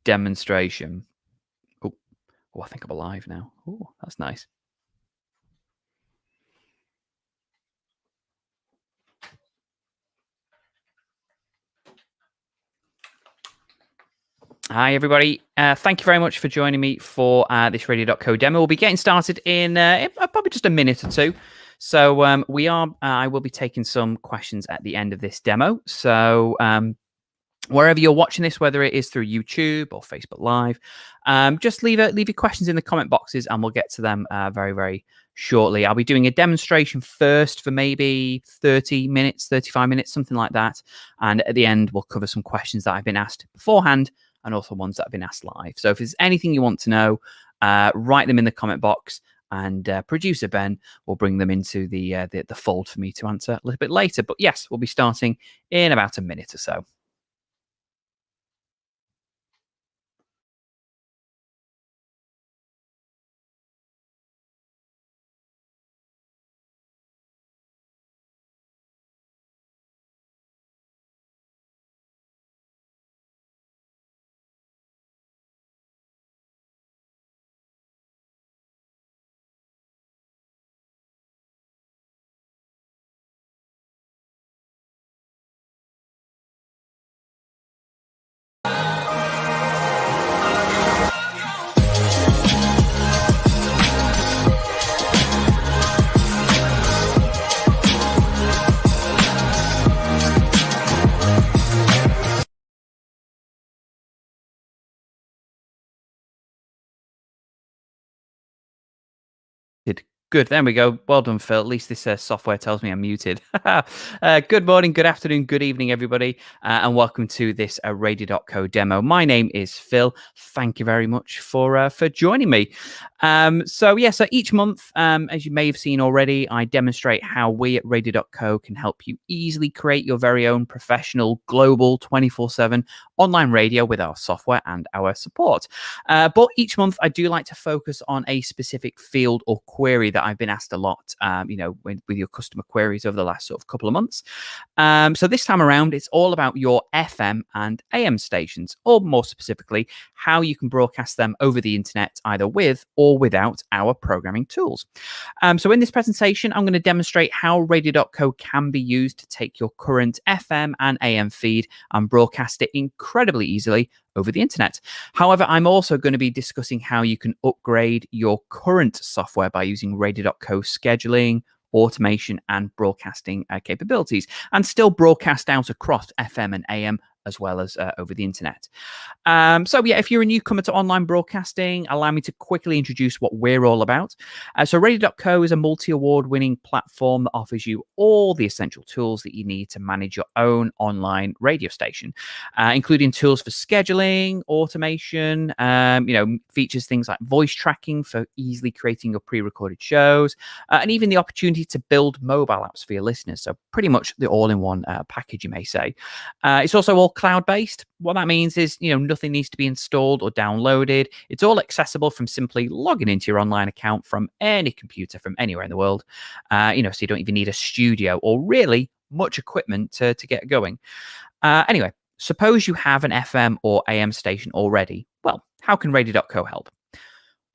demonstration. Oh, I think I'm alive now. Oh, that's nice. Hi, everybody. Thank you very much for joining me for this Radio.co demo. We'll be getting started in probably just a minute or two. So I will be taking some questions at the end of this demo. So wherever you're watching this, whether it is through YouTube or Facebook Live, just leave your questions in the comment boxes and we'll get to them very, very shortly. I'll be doing a demonstration first for maybe 30 minutes, 35 minutes, something like that. And at the end, we'll cover some questions that I've been asked beforehand and also ones that have been asked live. So if there's anything you want to know, write them in the comment box. And producer Ben will bring them into the fold for me to answer a little bit later. But yes, we'll be starting in about a minute or so. Good. There we go. Well done, Phil. At least this software tells me I'm muted. Good morning, good afternoon, good evening, everybody, and welcome to this Radio.co demo. My name is Phil. Thank you very much for joining me. So each month, as you may have seen already, I demonstrate how we at Radio.co can help you easily create your very own professional, global, 24/7 online radio with our software and our support. But each month, I do like to focus on a specific field or query that I've been asked a lot, with your customer queries over the last sort of couple of months. So this time around, it's all about your FM and AM stations, or more specifically, how you can broadcast them over the internet, either with or without our programming tools. So in this presentation, I'm going to demonstrate how Radio.co can be used to take your current FM and AM feed and broadcast it incredibly easily over the internet. However, I'm also going to be discussing how you can upgrade your current software by using Radio.co scheduling, automation, and broadcasting capabilities, and still broadcast out across FM and AM as well as over the internet. If you're a newcomer to online broadcasting, allow me to quickly introduce what we're all about. So Radio.co is a multi-award winning platform that offers you all the essential tools that you need to manage your own online radio station, including tools for scheduling, automation, features things like voice tracking for easily creating your pre-recorded shows, and even the opportunity to build mobile apps for your listeners. So pretty much the all-in-one package, you may say. It's also all cloud-based. What that means is, nothing needs to be installed or downloaded. It's all accessible from simply logging into your online account from any computer from anywhere in the world. So you don't even need a studio or really much equipment to get going. Anyway, suppose you have an FM or AM station already. Well, how can Radio.co help?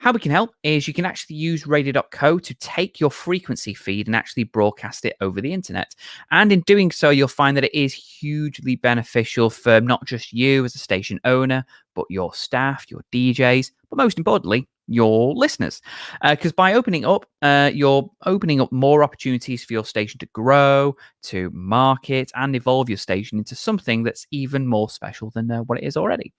How we can help is you can actually use Radio.co to take your frequency feed and actually broadcast it over the internet. And in doing so, you'll find that it is hugely beneficial for not just you as a station owner, but your staff, your DJs, but most importantly, your listeners. Because by opening up, you're opening up more opportunities for your station to grow, to market, and evolve your station into something that's even more special than what it is already.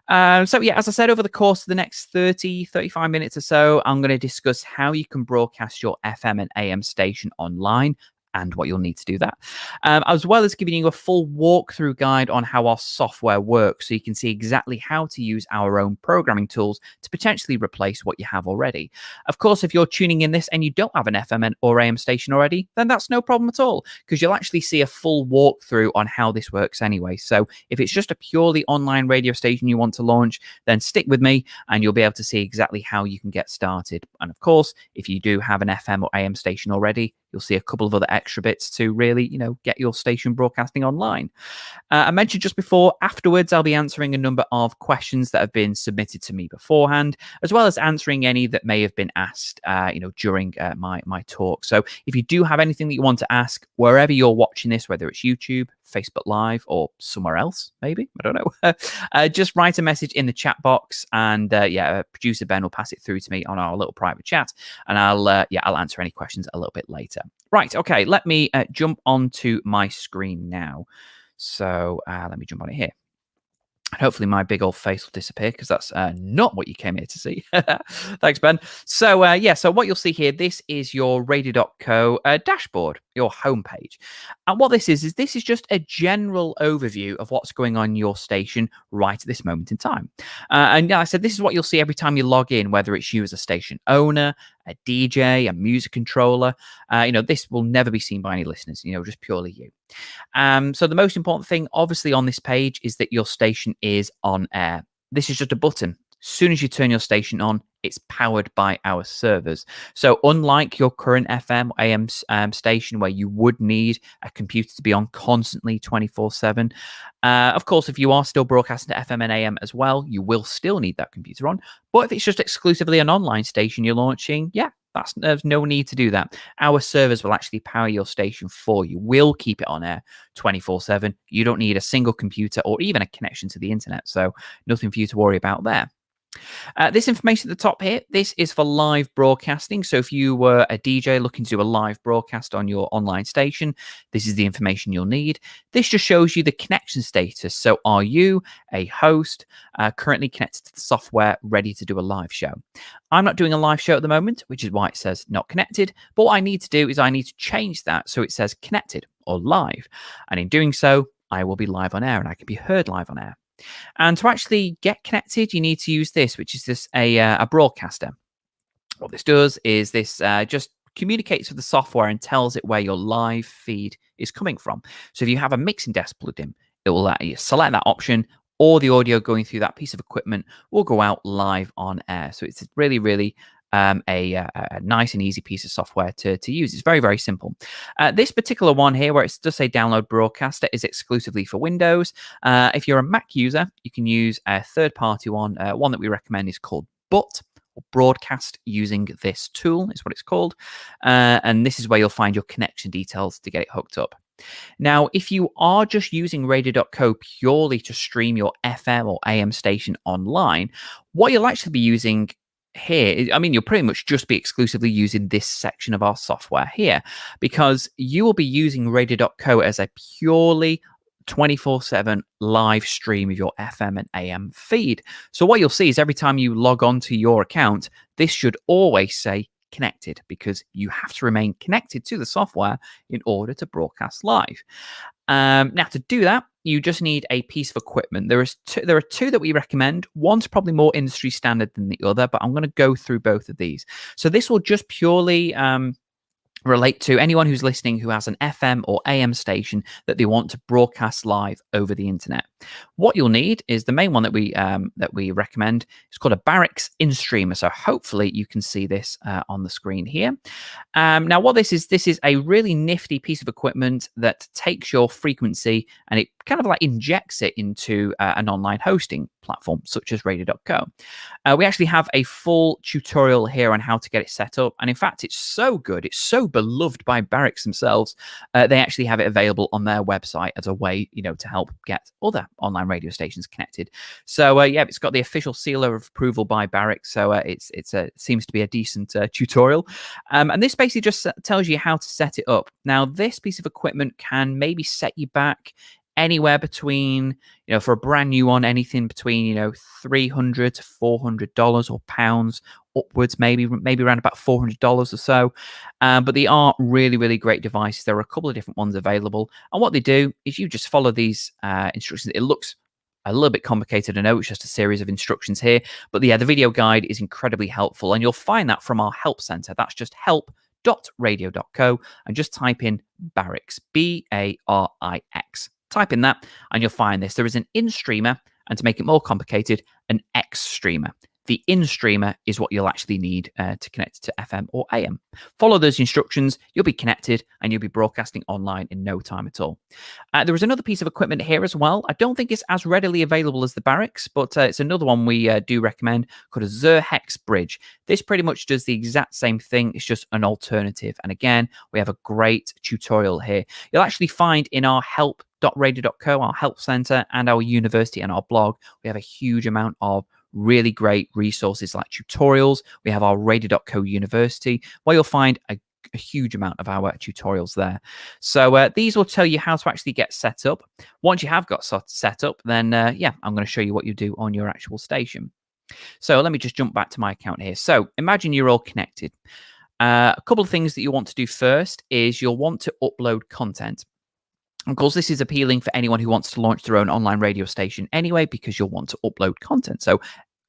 As I said, over the course of the next 35 minutes or so, I'm going to discuss how you can broadcast your FM and AM station online and what you'll need to do that, as well as giving you a full walkthrough guide on how our software works, so you can see exactly how to use our own programming tools to potentially replace what you have already. Of course, if you're tuning in this and you don't have an FM or AM station already, then that's no problem at all, because you'll actually see a full walkthrough on how this works anyway. So if it's just a purely online radio station you want to launch, then stick with me and you'll be able to see exactly how you can get started. And of course, if you do have an FM or AM station already, you'll see a couple of other extra bits to really, get your station broadcasting online. I mentioned just before, afterwards, I'll be answering a number of questions that have been submitted to me beforehand, as well as answering any that may have been asked, during my talk. So if you do have anything that you want to ask, wherever you're watching this, whether it's YouTube, Facebook Live, or somewhere else, maybe, I don't know, just write a message in the chat box, and producer Ben will pass it through to me on our little private chat, and I'll answer any questions a little bit later. Right, okay, let me jump onto my screen now. So let me jump on it here. And hopefully my big old face will disappear, because that's not what you came here to see. Thanks, Ben. So so what you'll see here, this is your Radio.co dashboard, your homepage. And what this is just a general overview of what's going on in your station right at this moment in time. And I said, this is what you'll see every time you log in, whether it's you as a station owner, a DJ, a music controller. This will never be seen by any listeners, just purely you. So the most important thing, obviously, on this page is that your station is on air. This is just a button. As soon as you turn your station on, it's powered by our servers. So unlike your current FM or AM station, where you would need a computer to be on constantly 24/7, of course, if you are still broadcasting to FM and AM as well, you will still need that computer on. But if it's just exclusively an online station you're launching, there's no need to do that. Our servers will actually power your station for you. We'll keep it on air 24/7. You don't need a single computer or even a connection to the internet. So nothing for you to worry about there. This information at the top here, this is for live broadcasting. So if you were a DJ looking to do a live broadcast on your online station, this is the information you'll need. This just shows you the connection status. So are you a host currently connected to the software, ready to do a live show? I'm not doing a live show at the moment, which is why it says not connected. But what I need to do is I need to change that so it says connected or live. And in doing so, I will be live on air, and I can be heard live on air. And to actually get connected, you need to use this, which is a broadcaster. What this does is this just communicates with the software and tells it where your live feed is coming from. So if you have a mixing desk plugged in, it will let you select that option. All the audio going through that piece of equipment will go out live on air. So it's really, really a nice and easy piece of software to use. It's very, very simple. This particular one here, where it does say download broadcaster, is exclusively for Windows. If you're a Mac user, you can use a third-party one. One that we recommend is called BUT, or Broadcast Using This Tool is what it's called. And this is where you'll find your connection details to get it hooked up. Now, if you are just using Radio.co purely to stream your FM or AM station online, what you'll actually be using here, you'll pretty much just be exclusively using this section of our software here, because you will be using Radio.co as a purely 24/7 live stream of your FM and AM feed. So what you'll see is every time you log on to your account, this should always say connected, because you have to remain connected to the software in order to broadcast live. Now, to do that, you just need a piece of equipment. There are two that we recommend. One's probably more industry standard than the other, but I'm going to go through both of these. So this will just purely relate to anyone who's listening who has an FM or AM station that they want to broadcast live over the internet. What you'll need is the main one that we recommend. It's called a BARIX InStreamer. So hopefully you can see this on the screen here. Now, what this is a really nifty piece of equipment that takes your frequency and it kind of like injects it into an online hosting platform such as Radio.co. We actually have a full tutorial here on how to get it set up. And in fact, it's so good, it's so beloved by BARIX themselves, they actually have it available on their website as a way, to help get other online radio stations connected. So it's got the official seal of approval by BARIX. So it seems to be a decent tutorial. And this basically just tells you how to set it up. Now, this piece of equipment can maybe set you back anywhere between, for a brand new one, anything between, $300 to $400 or pounds upwards, maybe around about $400 or so. But they are really, really great devices. There are a couple of different ones available. And what they do is you just follow these instructions. It looks a little bit complicated, I know, it's just a series of instructions here. But the video guide is incredibly helpful. And you'll find that from our help center. That's just help.radio.co, and just type in BARIX, BARIX. Type in that and you'll find this. There is an in streamer, and to make it more complicated, an X streamer. The in-streamer is what you'll actually need to connect to FM or AM. Follow those instructions, you'll be connected, and you'll be broadcasting online in no time at all. There is another piece of equipment here as well. I don't think it's as readily available as the BARIX, but it's another one we do recommend, called a Xerhex bridge. This pretty much does the exact same thing. It's just an alternative. And again, we have a great tutorial here. You'll actually find in our help.radio.co, our help center, and our university and our blog, we have a huge amount of really great resources like tutorials. We have our Radio.co University, where you'll find a huge amount of our tutorials there. So these will tell you how to actually get set up. Once you have got set up, then yeah, I'm going to show you what you do on your actual station. So let me just jump back to my account here. So imagine you're all connected. A couple of things that you want to do first is you'll want to upload content. Of course, this is appealing for anyone who wants to launch their own online radio station anyway, because you'll want to upload content. So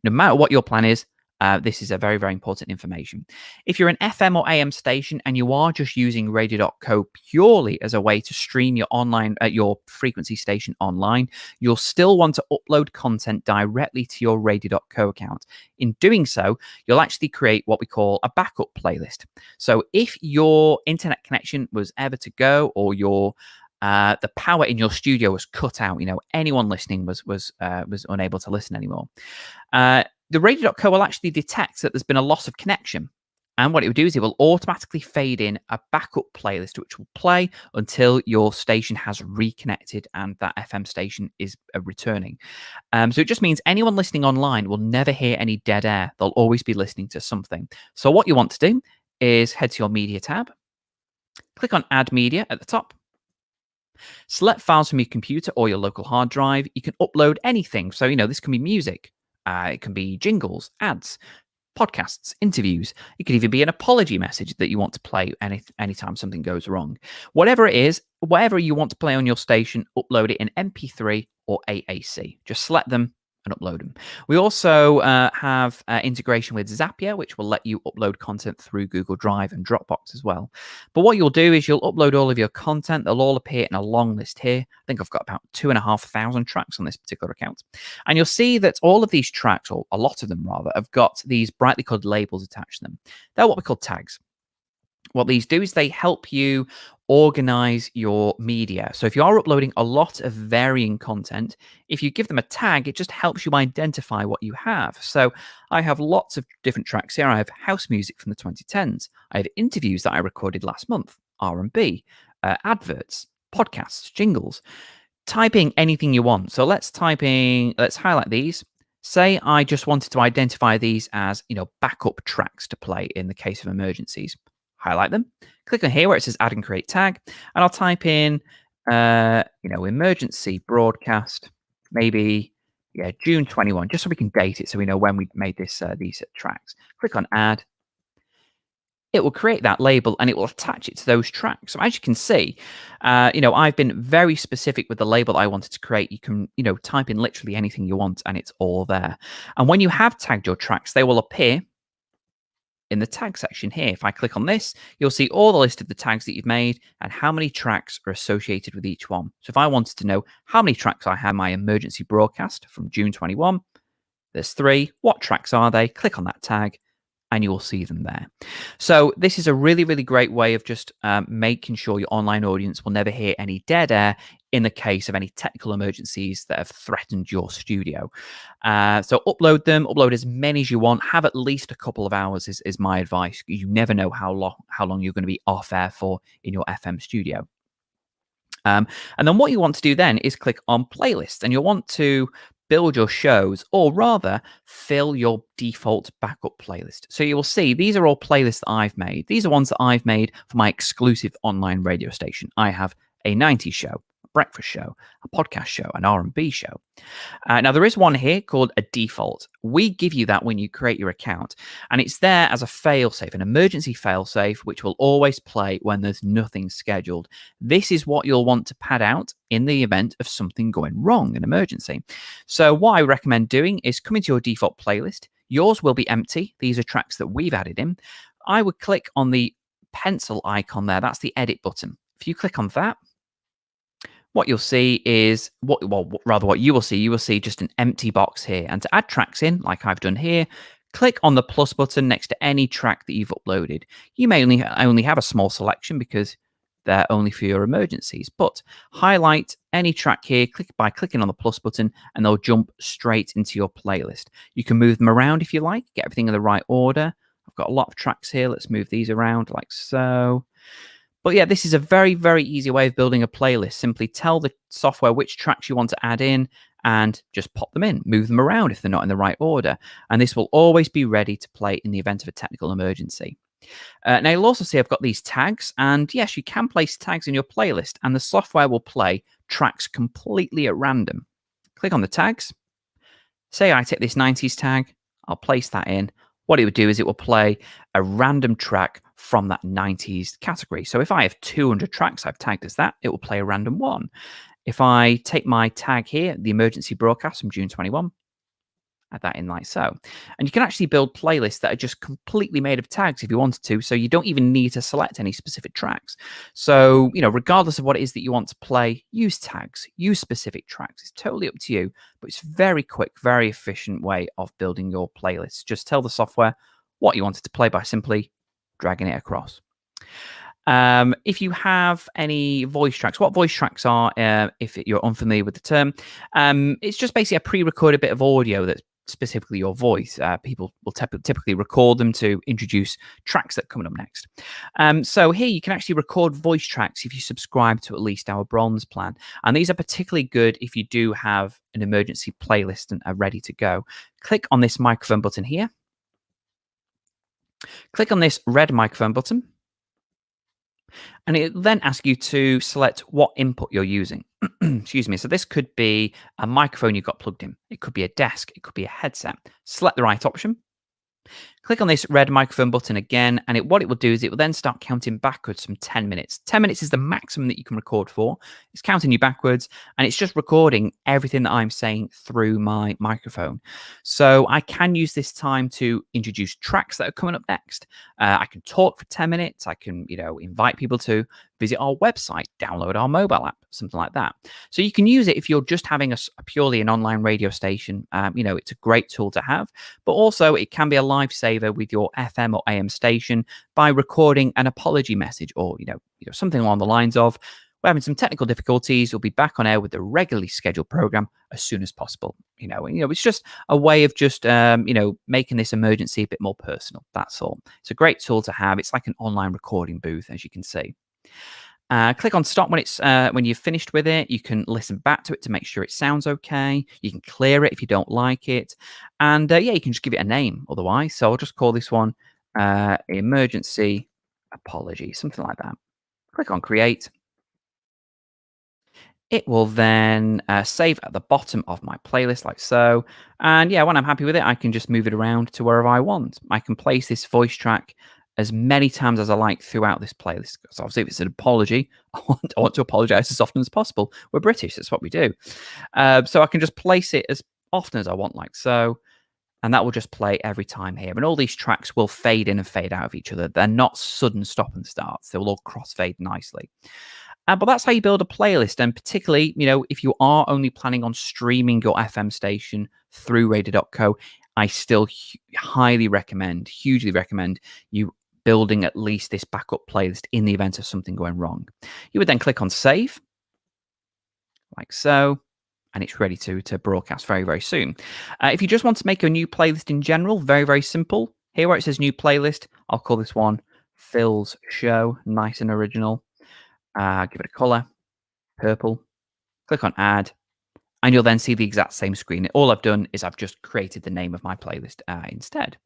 no matter what your plan is, this is a very, very important information. If you're an FM or AM station and you are just using Radio.co purely as a way to stream your your frequency station online, you'll still want to upload content directly to your Radio.co account. In doing so, you'll actually create what we call a backup playlist. So if your internet connection was ever to go, or the power in your studio was cut out, anyone listening was unable to listen anymore, the Radio.co will actually detect that there's been a loss of connection. And what it will do is it will automatically fade in a backup playlist, which will play until your station has reconnected and that FM station is returning. So it just means anyone listening online will never hear any dead air. They'll always be listening to something. So what you want to do is head to your media tab, click on Add Media at the top, select files from your computer or your local hard drive. You can upload anything. So, this can be music. It can be jingles, ads, podcasts, interviews. It could even be an apology message that you want to play anytime something goes wrong. Whatever it is, whatever you want to play on your station, upload it in MP3 or AAC. Just select them and upload them. We also have integration with Zapier, which will let you upload content through Google Drive and Dropbox as well. But what you'll do is you'll upload all of your content. They'll all appear in a long list here. I think I've got about 2,500 tracks on this particular account. And you'll see that all of these tracks, or a lot of them rather, have got these brightly colored labels attached to them. They're what we call tags. What these do is they help you organize your media. So if you are uploading a lot of varying content, if you give them a tag, it just helps you identify what you have. So I have lots of different tracks here. I have house music from the 2010s. I have interviews that I recorded last month, R&B, adverts, podcasts, jingles. Type in anything you want. So let's highlight these. Say I just wanted to identify these as, backup tracks to play in the case of emergencies. Highlight them, click on here where it says add and create tag, and I'll type in, emergency broadcast, maybe, June 21, just so we can date it so we know when we made these tracks. Click on add. It will create that label and it will attach it to those tracks. So as you can see, I've been very specific with the label I wanted to create. You can, type in literally anything you want and it's all there. And when you have tagged your tracks, they will appear in the tag section here. If I click on this, you'll see all the list of the tags that you've made and how many tracks are associated with each one. So if I wanted to know how many tracks I have my emergency broadcast from June 21, there's 3. What tracks are they? Click on that tag and you will see them there. So this is a really, really great way of just making sure your online audience will never hear any dead air in the case of any technical emergencies that have threatened your studio. So upload as many as you want. Have at least a couple of hours is my advice. You never know how long you're going to be off air for in your FM studio. And then what you want to do then is click on playlists, and you'll want to build your shows, or rather fill your default backup playlist. So you will see these are all playlists that I've made. These are ones that I've made for my exclusive online radio station. I have a 90s show, a breakfast show, a podcast show, an R&B show. Now there is one here called a default. We give you that when you create your account, and it's there as a failsafe, an emergency failsafe, which will always play when there's nothing scheduled. This is what you'll want to pad out in the event of something going wrong, an emergency. So what I recommend doing is come into your default playlist. Yours will be empty. These are tracks that we've added in. I would click on the pencil icon there. That's the edit button. If you click on that, what you'll see is what you will see. You will see just an empty box here. And to add tracks in, like I've done here, click on the plus button next to any track that you've uploaded. You may only have a small selection because they're only for your emergencies, but highlight any track here, click by clicking on the plus button, and they'll jump straight into your playlist. You can move them around if you like, get everything in the right order. I've got a lot of tracks here. Let's move these around like so. But yeah, this is a very, very easy way of building a playlist. Simply tell the software which tracks you want to add in and just pop them in, move them around if they're not in the right order. And this will always be ready to play in the event of a technical emergency. Now, you'll also see I've got these tags. And yes, you can place tags in your playlist and the software will play tracks completely at random. Click on the tags. Say I take this 90s tag. I'll place that in. What it would do is it will play a random track from that 90s category. So if I have 200 tracks I've tagged as that, it will play a random one. If I take my tag here, the emergency broadcast from June 21, add that in like so. And you can actually build playlists that are just completely made of tags if you wanted to, so you don't even need to select any specific tracks. So, regardless of what it is that you want to play, use tags, use specific tracks. It's totally up to you, but it's a very quick, very efficient way of building your playlists. Just tell the software what you wanted to play by simply dragging it across. If you have any voice tracks, what voice tracks are, if you're unfamiliar with the term, it's just basically a pre-recorded bit of audio that's specifically your voice. People will typically record them to introduce tracks that are coming up next. So here you can actually record voice tracks if you subscribe to at least our bronze plan. And these are particularly good if you do have an emergency playlist and are ready to go. Click on this microphone button here. Click on this red microphone button. And it then asks you to select what input you're using. Excuse me. So this could be a microphone you've got plugged in. It could be a desk. It could be a headset. Select the right option. Click on this red microphone button again, and what it will do is it will then start counting backwards from 10 minutes. 10 minutes is the maximum that you can record for. It's counting you backwards, and it's just recording everything that I'm saying through my microphone. So I can use this time to introduce tracks that are coming up next. I can talk for 10 minutes. I can, invite people to visit our website, download our mobile app, something like that. So you can use it if you're just having a purely an online radio station. It's a great tool to have, but also it can be a lifesaver with your FM or AM station by recording an apology message or, something along the lines of, we're having some technical difficulties. We'll be back on air with the regularly scheduled program as soon as possible. It's just a way of just, making this emergency a bit more personal. That's all. It's a great tool to have. It's like an online recording booth, as you can see. Click on stop when you've finished with it. You can listen back to it to make sure it sounds okay. You can clear it if you don't like it. And you can just give it a name otherwise. So I'll just call this one emergency apology, something like that. Click on create. It will then save at the bottom of my playlist like so. And when I'm happy with it, I can just move it around to wherever I want. I can place this voice track as many times as I like throughout this playlist. So obviously, if it's an apology, I want to apologize as often as possible. We're British. That's what we do. So I can just place it as often as I want like so. And that will just play every time here. And all these tracks will fade in and fade out of each other. They're not sudden stop and starts. They will all crossfade nicely. But that's how you build a playlist. And particularly, if you are only planning on streaming your FM station through Radio.co, I still hugely recommend you building at least this backup playlist in the event of something going wrong. You would then click on save, like so, and it's ready to broadcast very, very soon. If you just want to make a new playlist in general, very, very simple. Here where it says new playlist, I'll call this one Phil's Show, nice and original. Give it a color, purple. Click on add, and you'll then see the exact same screen. All I've done is I've just created the name of my playlist instead.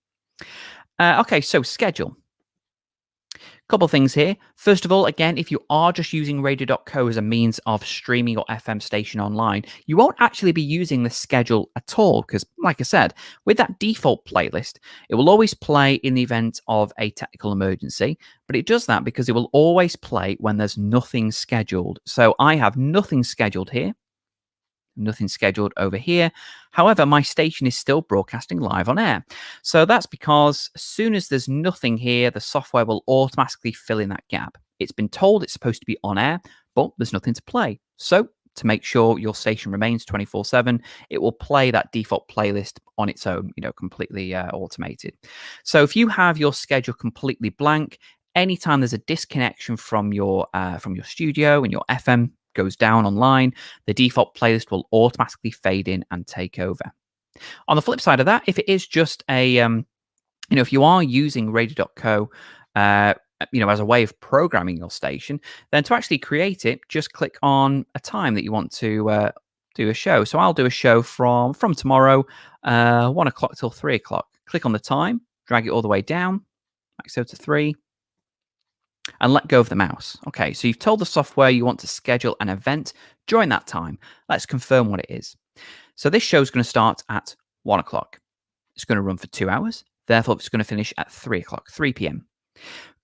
Okay, so schedule. Couple things here. First of all, again, if you are just using Radio.co as a means of streaming your FM station online, you won't actually be using the schedule at all because, like I said, with that default playlist, it will always play in the event of a technical emergency, but it does that because it will always play when there's nothing scheduled. So I have nothing scheduled here. Nothing scheduled over here. However, my station is still broadcasting live on air. So that's because as soon as there's nothing here, the software will automatically fill in that gap. It's been told it's supposed to be on air, but there's nothing to play. So to make sure your station remains 24/7. It will play that default playlist on its own, completely automated. So if you have your schedule completely blank, anytime there's a disconnection from your studio and your FM goes down online, the default playlist will automatically fade in and take over. On the flip side of that, if it is just if you are using Radio.co, as a way of programming your station, then to actually create it, just click on a time that you want to do a show. So I'll do a show from tomorrow, 1 o'clock till 3 o'clock. Click on the time, drag it all the way down, like so to 3, and let go of the mouse. Okay, so you've told the software you want to schedule an event during that time. Let's confirm what it is. So this show is going to start at 1 o'clock. It's going to run for 2 hours. Therefore, it's going to finish at 3 o'clock, 3 p.m.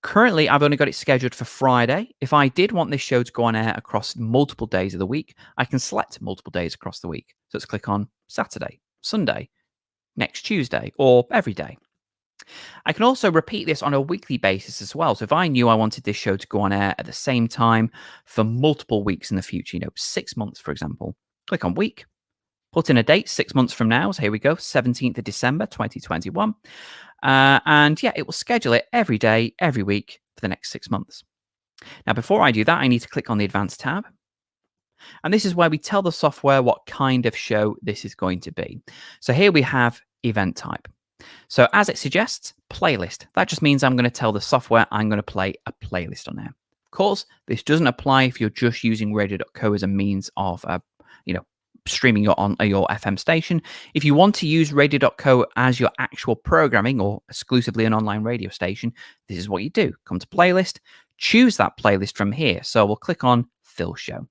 Currently, I've only got it scheduled for Friday. If I did want this show to go on air across multiple days of the week, I can select multiple days across the week. So let's click on Saturday, Sunday, next Tuesday, or every day. I can also repeat this on a weekly basis as well. So if I knew I wanted this show to go on air at the same time for multiple weeks in the future, 6 months, for example, click on week, put in a date 6 months from now. So here we go, 17th of December, 2021. And yeah, it will schedule it every day, every week for the next 6 months. Now, before I do that, I need to click on the Advanced tab. And this is where we tell the software what kind of show this is going to be. So here we have event type. So as it suggests, playlist. That just means I'm going to tell the software I'm going to play a playlist on there. Of course, this doesn't apply if you're just using Radio.co as a means of, streaming your FM station. If you want to use Radio.co as your actual programming or exclusively an online radio station, this is what you do. Come to playlist, choose that playlist from here. So we'll click on Phil Show.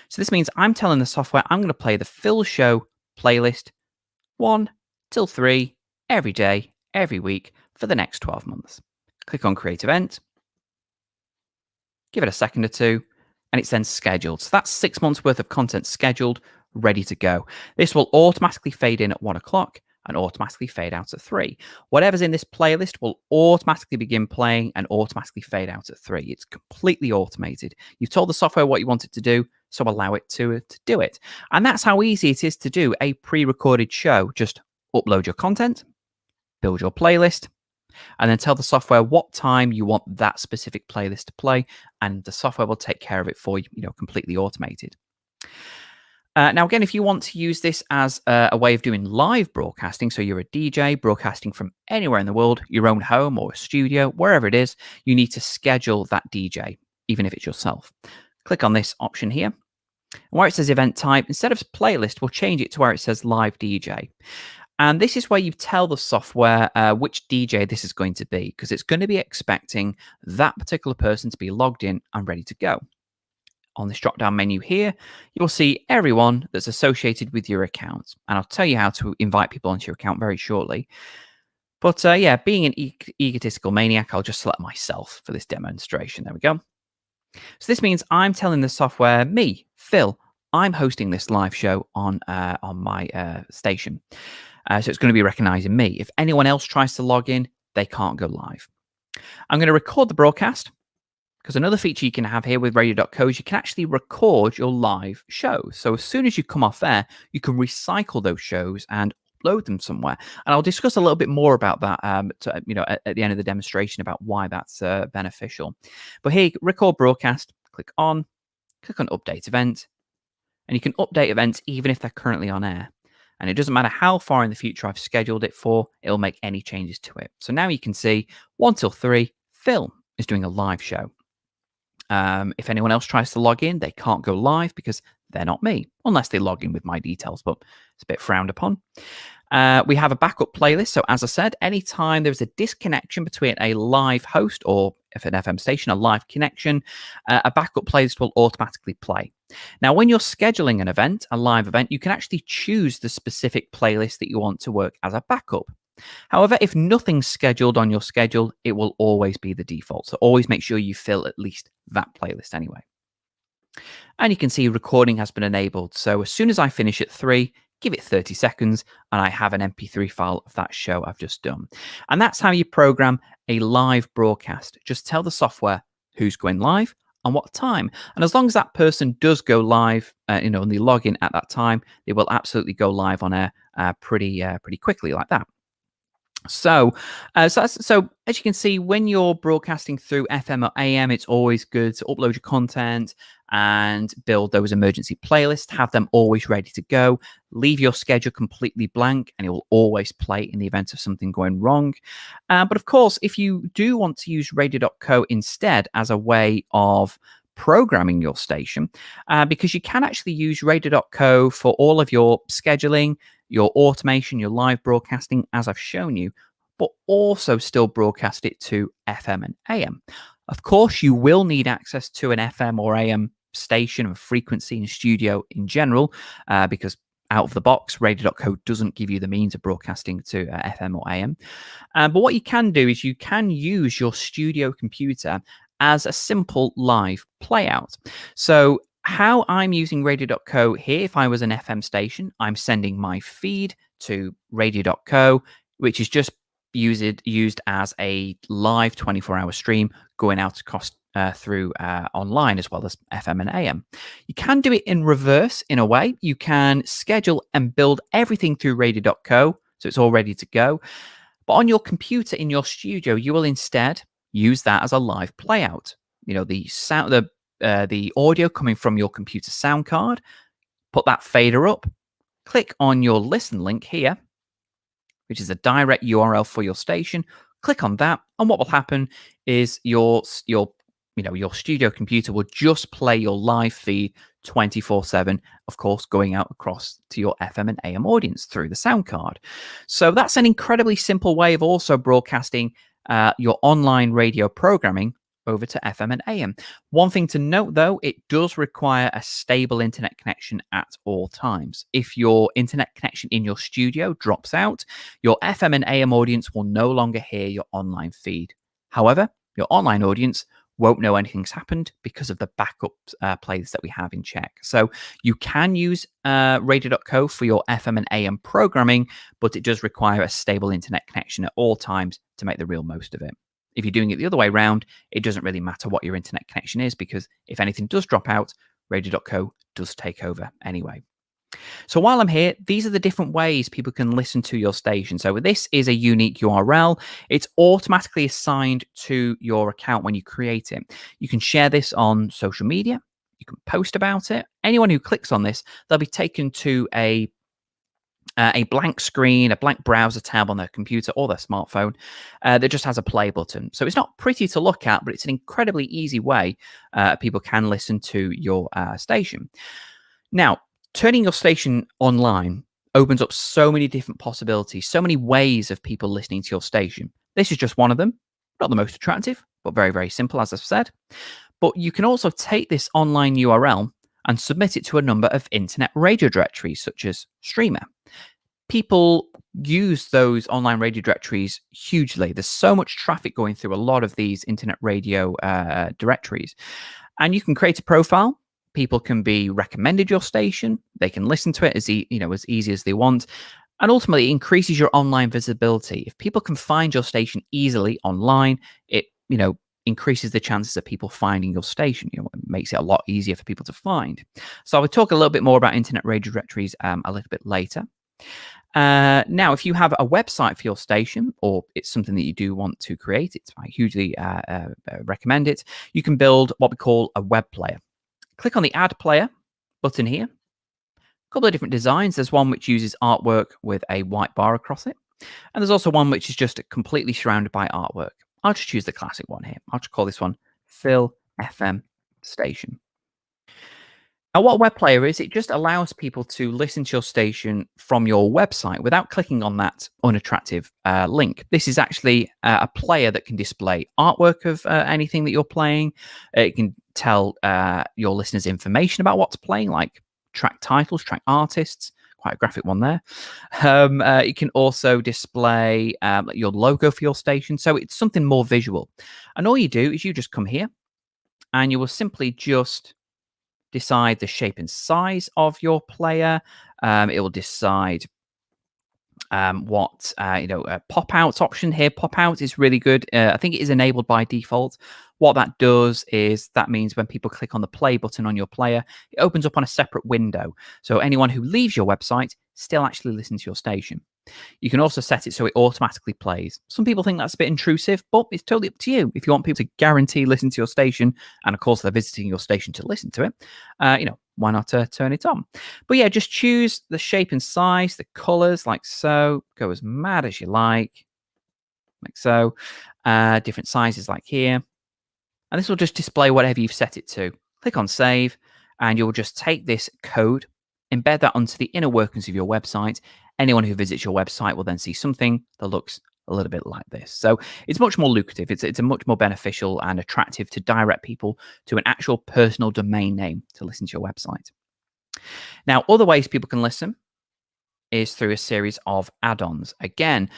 So this means I'm telling the software I'm going to play the Phil Show playlist 1 till 3 every day, every week for the next 12 months. Click on Create Event. Give it a second or two, and it's then scheduled. So that's 6 months worth of content scheduled, ready to go. This will automatically fade in at 1 o'clock and automatically fade out at 3. Whatever's in this playlist will automatically begin playing and automatically fade out at 3. It's completely automated. You've told the software what you want it to do, so allow it to do it. And that's how easy it is to do a pre-recorded show. Just upload your content, build your playlist, and then tell the software what time you want that specific playlist to play, and the software will take care of it for you, completely automated. Now, again, if you want to use this as a way of doing live broadcasting, so you're a DJ broadcasting from anywhere in the world, your own home or a studio, wherever it is, you need to schedule that DJ, even if it's yourself. Click on this option here. And where it says event type, instead of playlist, we'll change it to where it says live DJ. And this is where you tell the software which DJ this is going to be, because it's going to be expecting that particular person to be logged in and ready to go. On this drop-down menu here, you'll see everyone that's associated with your account. And I'll tell you how to invite people onto your account very shortly. But yeah, being an egotistical maniac, I'll just select myself for this demonstration. There we go. So this means I'm telling the software, me, Phil, I'm hosting this live show on my station. So it's going to be recognizing me. If anyone else tries to log in, they can't go live. I'm going to record the broadcast, because another feature you can have here with Radio.co is you can actually record your live shows. So as soon as you come off there, you can recycle those shows and upload them somewhere. And I'll discuss a little bit more about that at the end of the demonstration about why that's beneficial. But here, record broadcast, click on update event, and you can update events even if they're currently on air. And it doesn't matter how far in the future I've scheduled it for, it'll make any changes to it. So now you can see 1 till 3, Phil is doing a live show. If anyone else tries to log in, they can't go live because they're not me, unless they log in with my details, but it's a bit frowned upon. We have a backup playlist. So as I said, anytime there's a disconnection between a live host or if an FM station, a live connection, a backup playlist will automatically play. Now, when you're scheduling an event, a live event, you can actually choose the specific playlist that you want to work as a backup. However, if nothing's scheduled on your schedule, it will always be the default. So always make sure you fill at least that playlist anyway. And you can see recording has been enabled. So as soon as I finish at 3, give it 30 seconds, and I have an MP3 file of that show I've just done. And that's how you program a live broadcast. Just tell the software who's going live. and what time. And as long as that person does go live, and they log in at that time, they will absolutely go live on air pretty quickly like that. So as you can see, when you're broadcasting through FM or AM, it's always good to upload your content and build those emergency playlists, have them always ready to go. Leave your schedule completely blank, and it will always play in the event of something going wrong. But of course, if you do want to use Radio.co instead as a way of programming your station, because you can actually use Radio.co for all of your scheduling, your automation, your live broadcasting, as I've shown you, but also still broadcast it to FM and AM. Of course, you will need access to an FM or AM station or frequency in studio in general, because out of the box, Radio.co doesn't give you the means of broadcasting to FM or AM. But what you can do is you can use your studio computer as a simple live playout. So how I'm using Radio.co here, if I was an FM station, I'm sending my feed to Radio.co, which is just used as a live 24-hour stream going out across through online as well as FM and AM. You can do it in reverse in a way. You can schedule and build everything through Radio.co, so it's all ready to go. But on your computer in your studio, you will instead use that as a live playout. The sound, the audio coming from your computer sound card, put that fader up, click on your listen link here, which is a direct URL for your station. Click on that, and what will happen is your studio computer will just play your live feed 24/7, of course, going out across to your FM and AM audience through the sound card. So that's an incredibly simple way of also broadcasting your online radio programming over to FM and AM. One thing to note, though, it does require a stable internet connection at all times. If your internet connection in your studio drops out, your FM and AM audience will no longer hear your online feed. However, your online audience won't know anything's happened because of the backup playlist that we have in check. So you can use Radio.co for your FM and AM programming, but it does require a stable internet connection at all times to make the real most of it. If you're doing it the other way around, it doesn't really matter what your internet connection is, because if anything does drop out, Radio.co does take over anyway. So while I'm here, these are the different ways people can listen to your station. So this is a unique URL. It's automatically assigned to your account when you create it. You can share this on social media. You can post about it. Anyone who clicks on this, they'll be taken to a blank screen, a blank browser tab on their computer or their smartphone that just has a play button. So it's not pretty to look at, but it's an incredibly easy way people can listen to your station. Now, turning your station online opens up so many different possibilities, so many ways of people listening to your station. This is just one of them. Not the most attractive, but very, very simple, as I've said. But you can also take this online URL and submit it to a number of internet radio directories, such as Streamer. People use those online radio directories hugely. There's so much traffic going through a lot of these internet radio directories. And you can create a profile. People can be recommended your station. They can listen to it as easy as they want. And ultimately, it increases your online visibility. If people can find your station easily online, it increases the chances of people finding your station. It makes it a lot easier for people to find. So I will talk a little bit more about internet radio directories a little bit later. Now, if you have a website for your station, or it's something that you do want to create, I hugely recommend it. You can build what we call a web player. Click on the Add Player button here. A couple of different designs. There's one which uses artwork with a white bar across it. And there's also one which is just completely surrounded by artwork. I'll just choose the classic one here. I'll just call this one Phil FM Station. Now, what a web player is, it just allows people to listen to your station from your website without clicking on that unattractive link. This is actually a player that can display artwork of anything that you're playing. It can tell your listeners information about what's playing, like track titles, track artists. Quite a graphic one there. It can also display your logo for your station. So it's something more visual. And all you do is you just come here and you will simply just decide the shape and size of your player. It will decide pop out option here. Pop out is really good. I think it is enabled by default. What that does is that means when people click on the play button on your player, it opens up on a separate window. So anyone who leaves your website still actually listens to your station. You can also set it so it automatically plays. Some people think that's a bit intrusive, but it's totally up to you. If you want people to guarantee listen to your station, and of course they're visiting your station to listen to it, why not turn it on? But yeah, just choose the shape and size, the colors, like so. Go as mad as you like so. Different sizes like here. And this will just display whatever you've set it to. Click on save, and you'll just take this code, embed that onto the inner workings of your website. Anyone who visits your website will then see something that looks a little bit like this. So it's much more lucrative. It's a much more beneficial and attractive to direct people to an actual personal domain name to listen to your website. Now, other ways people can listen is through a series of add-ons. Again,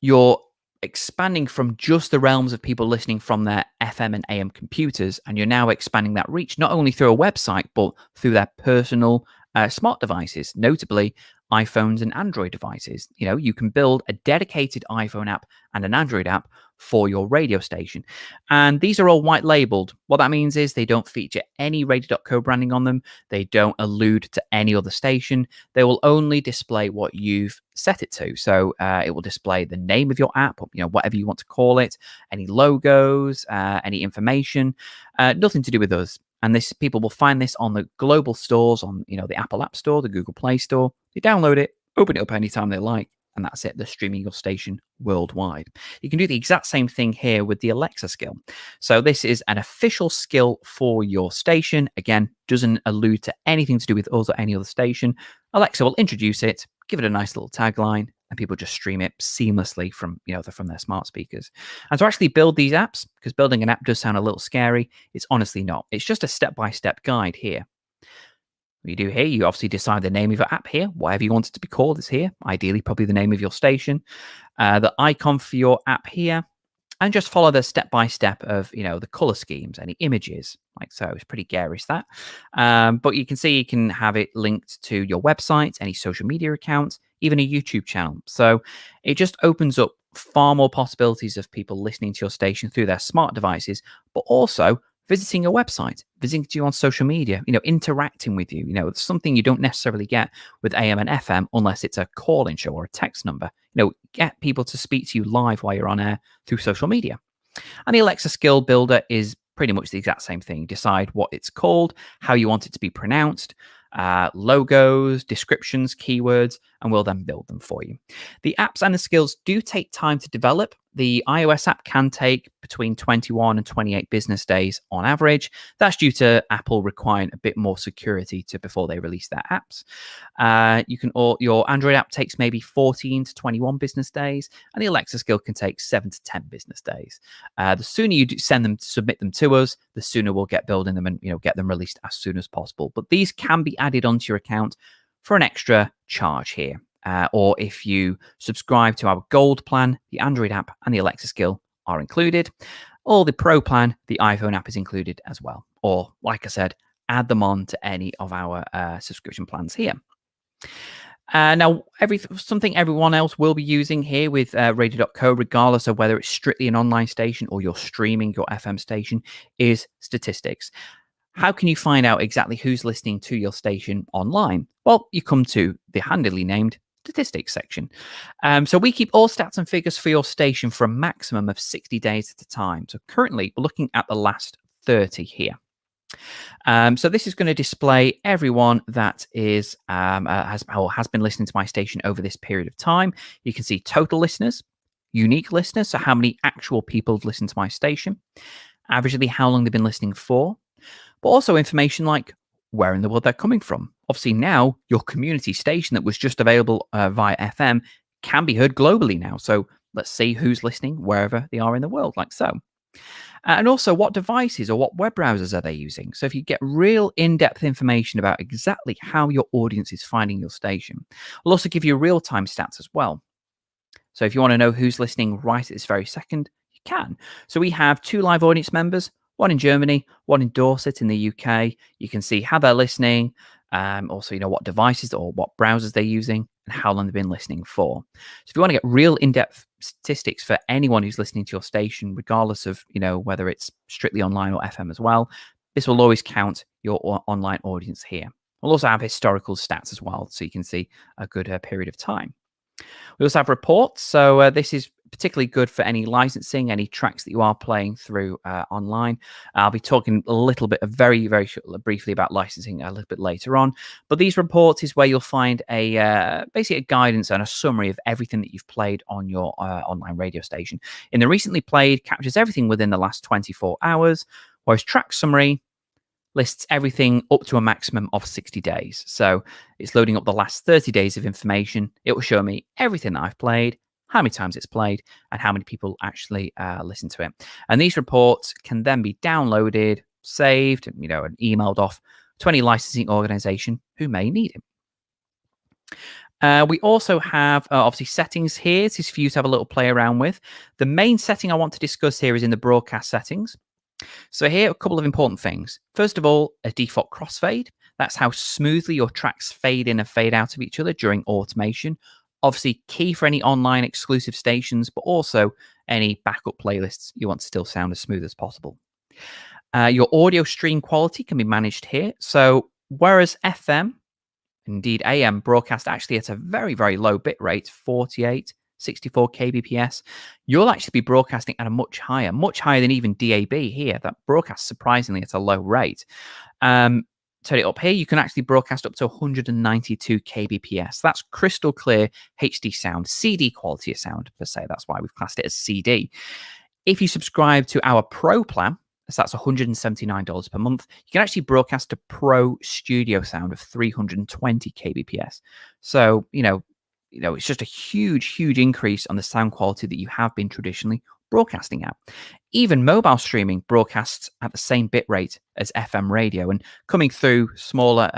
you're expanding from just the realms of people listening from their FM and AM computers, and you're now expanding that reach not only through a website, but through their personal smart devices, notably iPhones and Android devices. You can build a dedicated iPhone app and an Android app for your radio station. And these are all white labeled. What that means is they don't feature any Radio.co branding on them. They don't allude to any other station. They will only display what you've set it to. So it will display the name of your app, whatever you want to call it, any logos, any information, nothing to do with us. And people will find this on the global stores, on the Apple App Store, the Google Play Store. They download it, open it up anytime they like, and that's it. They're streaming your station worldwide. You can do the exact same thing here with the Alexa skill. So this is an official skill for your station. Again, doesn't allude to anything to do with us or any other station. Alexa will introduce it, give it a nice little tagline, and people just stream it seamlessly from their smart speakers. And to actually build these apps, because building an app does sound a little scary, it's honestly not. It's just a step-by-step guide here. What you do here, you obviously decide the name of your app here, whatever you want it to be called is here. Ideally, probably the name of your station, the icon for your app here, and just follow the step-by-step of the color schemes, any images, like so. It's pretty garish, that. But you can see you can have it linked to your website, any social media accounts, even a YouTube channel. So it just opens up far more possibilities of people listening to your station through their smart devices, but also visiting your website, visiting you on social media, interacting with you. It's something you don't necessarily get with AM and FM unless it's a call-in show or a text number. Get people to speak to you live while you're on air through social media. And the Alexa skill builder is pretty much the exact same thing. Decide what it's called, how you want it to be pronounced, logos, descriptions, keywords, and we'll then build them for you. The apps and the skills do take time to develop. The iOS app can take between 21 and 28 business days on average. That's due to Apple requiring a bit more security before they release their apps. Your Android app takes maybe 14 to 21 business days, and the Alexa skill can take 7 to 10 business days. The sooner you submit them to us, the sooner we'll get building them and get them released as soon as possible. But these can be added onto your account for an extra charge here. Or if you subscribe to our Gold plan, the Android app and the Alexa skill are included. Or the Pro plan, the iPhone app is included as well. Or, like I said, add them on to any of our subscription plans here. Now, something everyone else will be using here with Radio.co, regardless of whether it's strictly an online station or you're streaming your FM station, is statistics. How can you find out exactly who's listening to your station online? Well, you come to the handily named statistics section. So we keep all stats and figures for your station for a maximum of 60 days at a time. So currently, we're looking at the last 30 here. So this is going to display everyone that has been listening to my station over this period of time. You can see total listeners, unique listeners, so how many actual people have listened to my station, averagely how long they've been listening for, but also information like where in the world they're coming from. Obviously now your community station that was just available via FM can be heard globally now. So let's see who's listening wherever they are in the world, like so. And also what devices or what web browsers are they using? So if you get real in-depth information about exactly how your audience is finding your station, we'll also give you real-time stats as well. So if you want to know who's listening right at this very second, you can. So we have 2 live audience members, one in Germany, one in Dorset in the UK. You can see how they're listening. Also, what devices or what browsers they're using. and how long they've been listening for. So if you want to get real in-depth statistics for anyone who's listening to your station, regardless of, whether it's strictly online or FM as well, this will always count your online audience here. We'll also have historical stats as well, so you can see a good period of time. We also have reports. So this is particularly good for any licensing, any tracks that you are playing through online. I'll be talking a little bit, very, very briefly about licensing a little bit later on. But these reports is where you'll find basically a guidance and a summary of everything that you've played on your online radio station. In the recently played, captures everything within the last 24 hours, whereas track summary lists everything up to a maximum of 60 days. So it's loading up the last 30 days of information. It will show me everything that I've played, how many times it's played, and how many people actually listen to it. And these reports can then be downloaded, saved, and emailed off to any licensing organization who may need it. We also have obviously settings here. This is for you to have a little play around with. The main setting I want to discuss here is in the broadcast settings. So here are a couple of important things. First of all, a default crossfade. That's how smoothly your tracks fade in and fade out of each other during automation. Obviously key for any online exclusive stations, but also any backup playlists. You want to still sound as smooth as possible. Your audio stream quality can be managed here. So whereas FM, indeed AM, broadcast actually at a very, very low bit rate, 48, 64 kbps, you'll actually be broadcasting at a much higher than even DAB here. That broadcasts surprisingly at a low rate. Turn it up here, you can actually broadcast up to 192 kbps. That's crystal clear HD sound, CD quality of sound per se. That's why we've classed it as CD. If you subscribe to our Pro plan, so that's $179 per month, you can actually broadcast a Pro studio sound of 320 kbps. So, it's just a huge increase on the sound quality that you have been traditionally broadcasting at. Even mobile streaming broadcasts at the same bit rate as FM radio, and coming through smaller,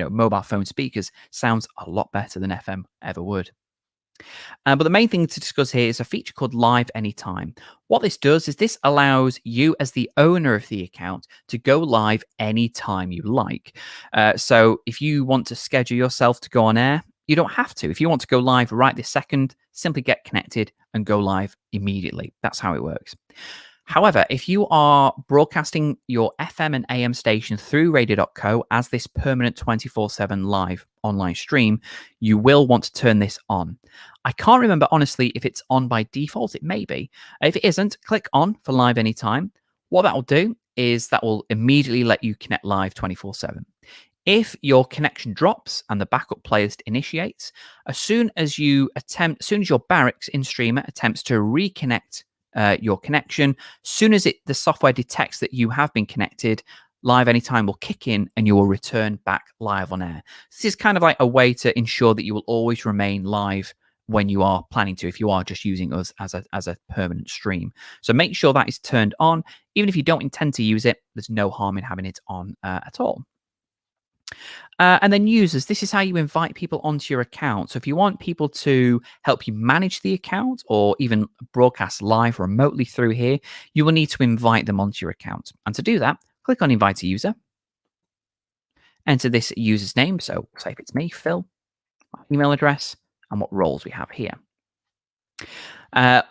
mobile phone speakers sounds a lot better than FM ever would. But the main thing to discuss here is a feature called Live Anytime. What this does is this allows you as the owner of the account to go live anytime you like. So if you want to schedule yourself to go on air, you don't have to. If you want to go live right this second, simply get connected and go live immediately. That's how it works. However, if you are broadcasting your FM and AM station through Radio.co as this permanent 24/7 live online stream, you will want to turn this on. I can't remember, honestly, if it's on by default. It may be. If it isn't, click on for Live Anytime. What that will do is that will immediately let you connect live 24/7. If your connection drops and the backup playlist initiates, as soon as your BARIX in-streamer attempts to reconnect your connection, as soon as the software detects that you have been connected, Live Anytime will kick in and you will return back live on air. This is kind of like a way to ensure that you will always remain live when you are planning to, if you are just using us as a permanent stream. So make sure that is turned on. Even if you don't intend to use it, there's no harm in having it on at all. And then users, this is how you invite people onto your account. So if you want people to help you manage the account or even broadcast live remotely through here, you will need to invite them onto your account. And to do that, click on Invite a User. Enter this user's name. So say if it's me, Phil, my email address, and what roles we have here.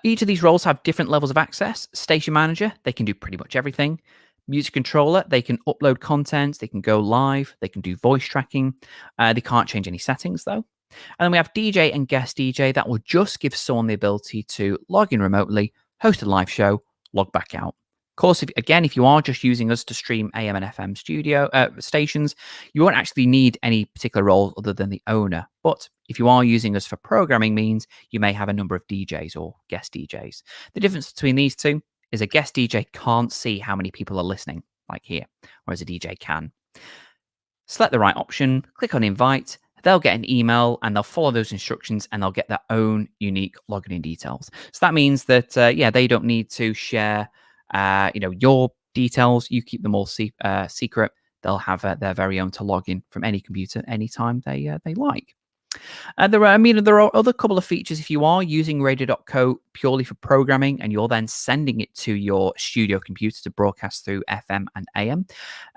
Each of these roles have different levels of access. Station manager, they can do pretty much everything. Music controller, they can upload content, they can go live, they can do voice tracking. They can't change any settings though. And then we have DJ and guest DJ. That will just give someone the ability to log in remotely, host a live show, log back out. Of course, if you are just using us to stream AM and FM studio stations, you won't actually need any particular role other than the owner. But if you are using us for programming means, you may have a number of DJs or guest DJs. The difference between these two is a guest DJ can't see how many people are listening, like here, whereas a DJ can. Select the right option, click on Invite, they'll get an email and they'll follow those instructions and they'll get their own unique login details. So that means that, they don't need to share, your details. You keep them all secret. They'll have their very own to log in from any computer anytime they like. There are other couple of features if you are using Radio.co purely for programming and you're then sending it to your studio computer to broadcast through FM and AM.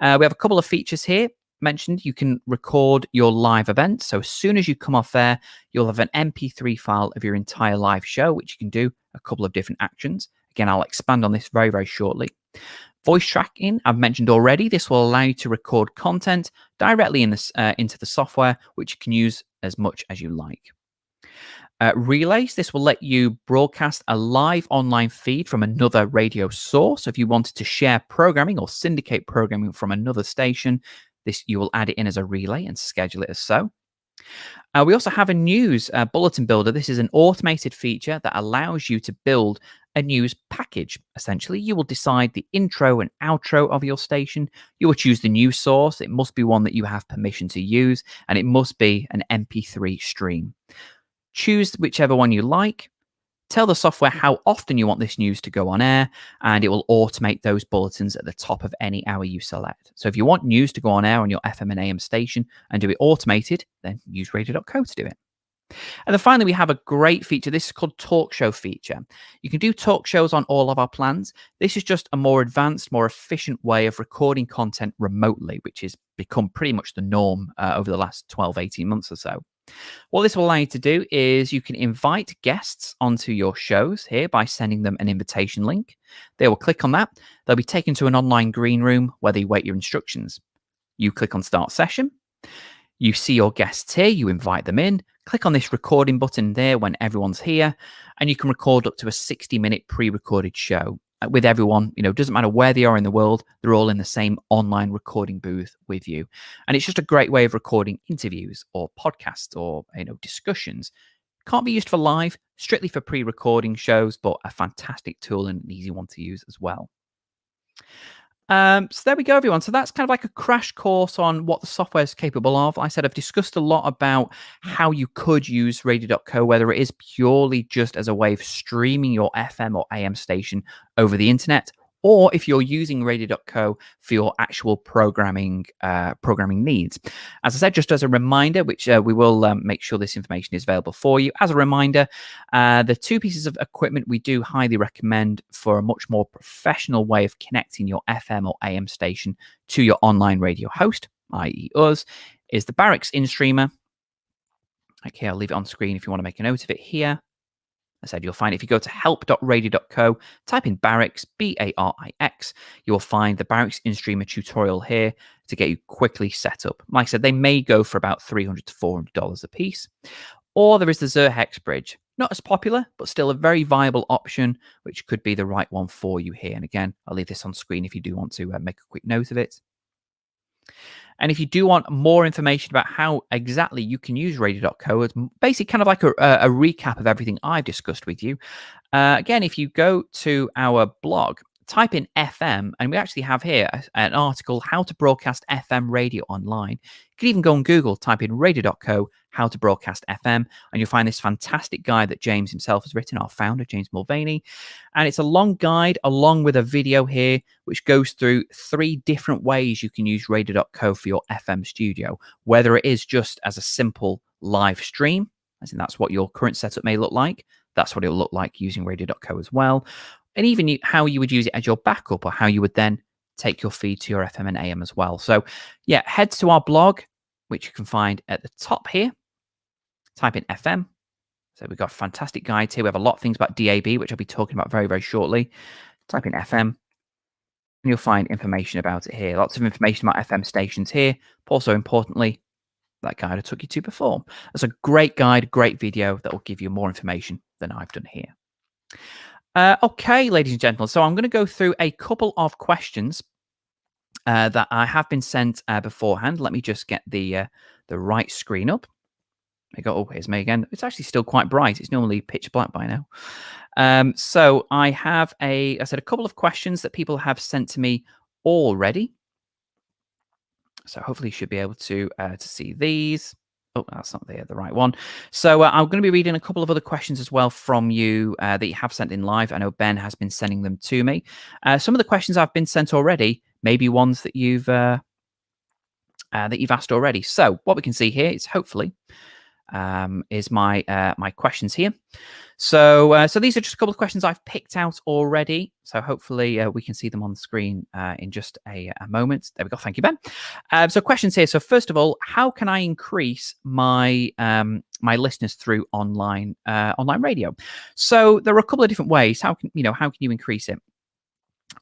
We have a couple of features here. mentioned, you can record your live event. So as soon as you come off there, you'll have an MP3 file of your entire live show, which you can do a couple of different actions. Again, I'll expand on this very, very shortly. Voice tracking, I've mentioned already. This will allow you to record content directly into the software, which you can use as much as you like. Relays, this will let you broadcast a live online feed from another radio source. So if you wanted to share programming or syndicate programming from another station, you will add it in as a relay and schedule it as so. We also have a news bulletin builder. This is an automated feature that allows you to build a news package. Essentially, you will decide the intro and outro of your station. You will choose the news source. It must be one that you have permission to use, and it must be an MP3 stream. Choose whichever one you like. Tell the software how often you want this news to go on air, and it will automate those bulletins at the top of any hour you select. So if you want news to go on air on your FM and AM station and do it automated, then use Radio.co to do it. And then finally, we have a great feature. This is called talk show feature. You can do talk shows on all of our plans. This is just a more advanced, more efficient way of recording content remotely, which has become pretty much the norm over the last 12, 18 months or so. What this will allow you to do is you can invite guests onto your shows here by sending them an invitation link. They will click on that. They'll be taken to an online green room where they wait your instructions. You click on start session. You see your guests here. You invite them in. Click on this recording button there when everyone's here, and you can record up to a 60-minute pre-recorded show with everyone. Doesn't matter where they are in the world, they're all in the same online recording booth with you. And it's just a great way of recording interviews or podcasts or discussions. Can't be used for live, strictly for pre-recording shows, but a fantastic tool and an easy one to use as well. So there we go, everyone. So that's kind of like a crash course on what the software is capable of. Like I said, I've discussed a lot about how you could use Radio.co, whether it is purely just as a way of streaming your FM or AM station over the internet, or if you're using Radio.co for your actual programming needs. As I said, just as a reminder, which we will make sure this information is available for you. As a reminder, the two pieces of equipment we do highly recommend for a much more professional way of connecting your FM or AM station to your online radio host, i.e. us, is the BARIX in-streamer. Okay, I'll leave it on screen if you want to make a note of it here. I said you'll find if you go to help.radio.co, type in BARIX, BARIX, you will find the BARIX in-streamer tutorial here to get you quickly set up. Like I said, they may go for about $300 to $400 a piece. Or there is the Zerhex bridge. Not as popular, but still a very viable option, which could be the right one for you here. And again, I'll leave this on screen if you do want to make a quick note of it. And if you do want more information about how exactly you can use Radio.co, it's basically kind of like a recap of everything I've discussed with you. Again, if you go to our blog, type in FM, and we actually have here an article, How to Broadcast FM Radio Online. You can even go on Google, type in Radio.co, How to Broadcast FM, and you'll find this fantastic guide that James himself has written, our founder, James Mulvaney. And it's a long guide along with a video here, which goes through 3 different ways you can use Radio.co for your FM studio, whether it is just as a simple live stream, as in that's what your current setup may look like. That's what it'll look like using Radio.co as well. And even how you would use it as your backup, or how you would then take your feed to your FM and AM as well. So yeah, head to our blog, which you can find at the top here. Type in FM. So we've got fantastic guides here. We have a lot of things about DAB, which I'll be talking about very, very shortly. Type in FM, and you'll find information about it here. Lots of information about FM stations here. But also importantly, that guide I took you to before. That's a great guide, great video that will give you more information than I've done here. Okay, ladies and gentlemen, so I'm going to go through a couple of questions that I have been sent beforehand. Let me just get the right screen up. I go, oh, here's me again. It's actually still quite bright. It's normally pitch black by now. So I have a couple of questions that people have sent to me already. So hopefully you should be able to see these. Oh, that's not the right one. So I'm going to be reading a couple of other questions as well from you that you have sent in live. I know Ben has been sending them to me. Some of the questions I've been sent already, maybe ones that you've asked already. So what we can see here is hopefully is my my questions here. So these are just a couple of questions I've picked out already. So hopefully we can see them on the screen in just a moment. There we go. Thank you, Ben. So questions here. So first of all, how can I increase my my listeners through online radio? So there are a couple of different ways. How can you increase it?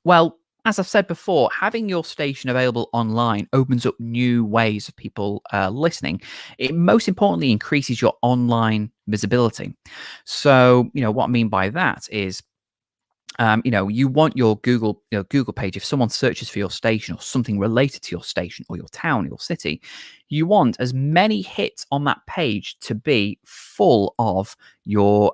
Well, as I've said before, having your station available online opens up new ways of people listening. It most importantly increases your online visibility. So, what I mean by that is, you want your Google page. If someone searches for your station or something related to your station or your town, your city, you want as many hits on that page to be full of your,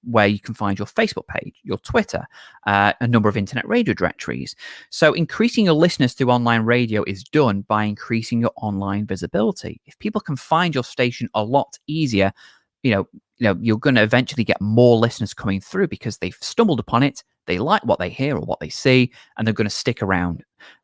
where you can find your Facebook page, your Twitter, a number of internet radio directories. So increasing your listeners through online radio is done by increasing your online visibility. If people can find your station a lot easier, you're going to eventually get more listeners coming through because they've stumbled upon it, they like what they hear or what they see, and they're going to stick around.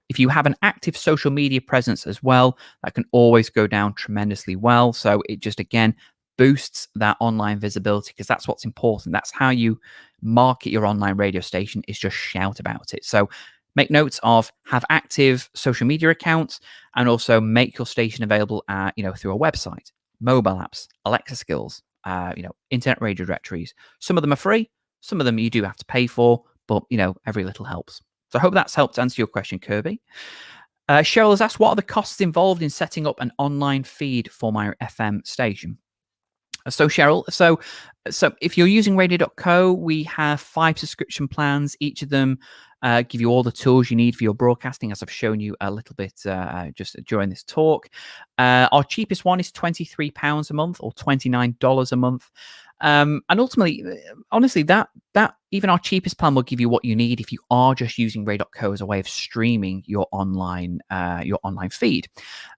If you have an active social media presence as well, that can always go down tremendously well. So it just, again, boosts that online visibility because that's what's important. That's how you market your online radio station, is just shout about it. So make notes of have active social media accounts and also make your station available through a website, mobile apps, Alexa skills, internet radio directories. Some of them are free, some of them you do have to pay for, but every little helps. So I hope that's helped answer your question, Kirby. Cheryl has asked, what are the costs involved in setting up an online feed for my FM station? So Cheryl, so if you're using Radio.co, we have 5 subscription plans. Each of them give you all the tools you need for your broadcasting, as I've shown you a little bit just during this talk. Our cheapest one is £23 a month or $29 a month. And ultimately, honestly, that even our cheapest plan will give you what you need if you are just using Radio.co as a way of streaming your online feed.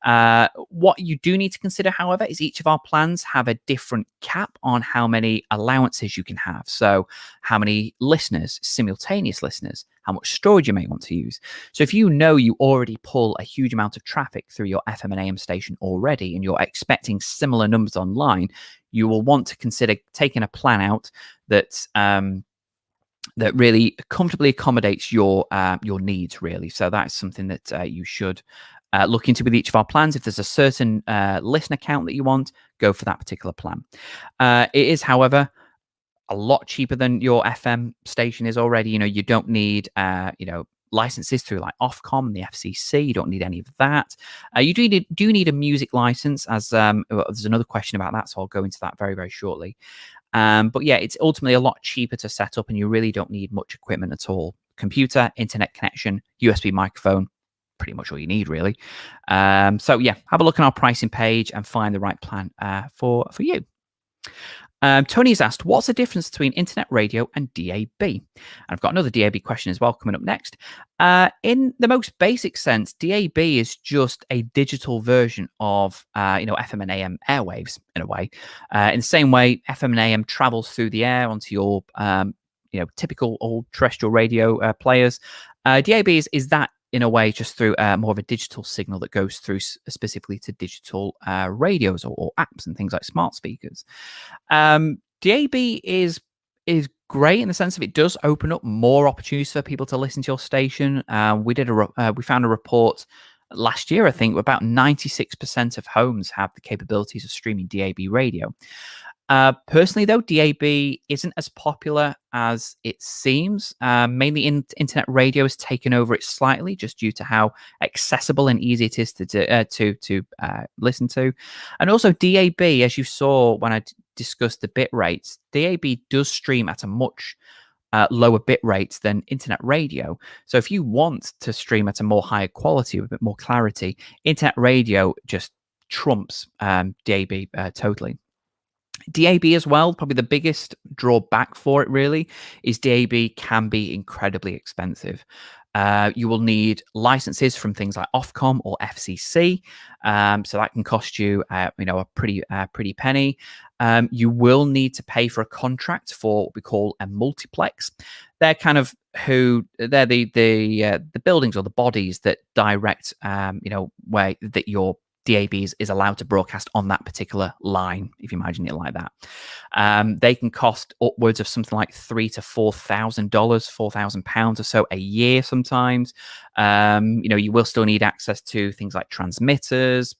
What you do need to consider, however, is each of our plans have a different cap on how many allowances you can have. So how many listeners, simultaneous listeners, how much storage you may want to use. So if you already pull a huge amount of traffic through your FM and AM station already, and you're expecting similar numbers online, you will want to consider taking a plan out that that really comfortably accommodates your needs, really. So that's something that you should look into with each of our plans. If there's a certain listener count that you want, go for that particular plan. It is, however, a lot cheaper than your FM station is already. You don't need licenses through like Ofcom and the FCC. You don't need any of that. You do need a music license, as there's another question about that, so I'll go into that very, very shortly. But yeah, it's ultimately a lot cheaper to set up, and you really don't need much equipment at all. Computer, internet connection, USB microphone, pretty much all you need, really. So yeah, have a look on our pricing page and find the right plan for you. Tony's asked, what's the difference between internet radio and DAB? And I've got another DAB question as well coming up next. In the most basic sense, DAB is just a digital version of FM and AM airwaves in a way. In the same way, FM and AM travels through the air onto your typical old terrestrial radio players. DAB is that in a way just through more of a digital signal that goes through specifically to digital radios or apps and things like smart speakers. DAB is great in the sense of it does open up more opportunities for people to listen to your station. We found a report last year, I think, about 96% of homes have the capabilities of streaming DAB radio. Personally, though, DAB isn't as popular as it seems. Mainly internet radio has taken over it slightly, just due to how accessible and easy it is to listen to. And also DAB, as you saw when I discussed the bit rates, DAB does stream at a much lower bit rates than internet radio. So if you want to stream at a more higher quality with a bit more clarity, internet radio just trumps DAB totally. DAB as well, probably the biggest drawback for it really is DAB can be incredibly expensive. You will need licenses from things like Ofcom or FCC, so that can cost you, a pretty penny. You will need to pay for a contract for what we call a multiplex. They're the buildings or the bodies that direct, where that your DAB is allowed to broadcast on that particular line, if you imagine it like that. They can cost upwards of something like $3,000 to $4,000, £4,000 or so a year sometimes. You will still need access to things like transmitters,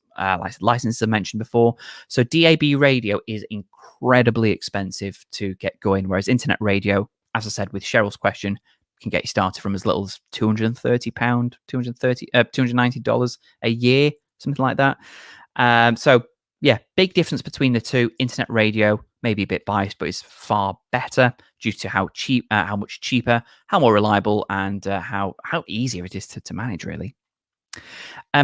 licenses I mentioned before. So DAB radio is incredibly expensive to get going, whereas internet radio, as I said with Cheryl's question, can get you started from as little as £230, $290 a year, something like that. So yeah, big difference between the two. Internet radio, maybe a bit biased, but it's far better due to how much cheaper, how more reliable, and how easier it is to manage, really.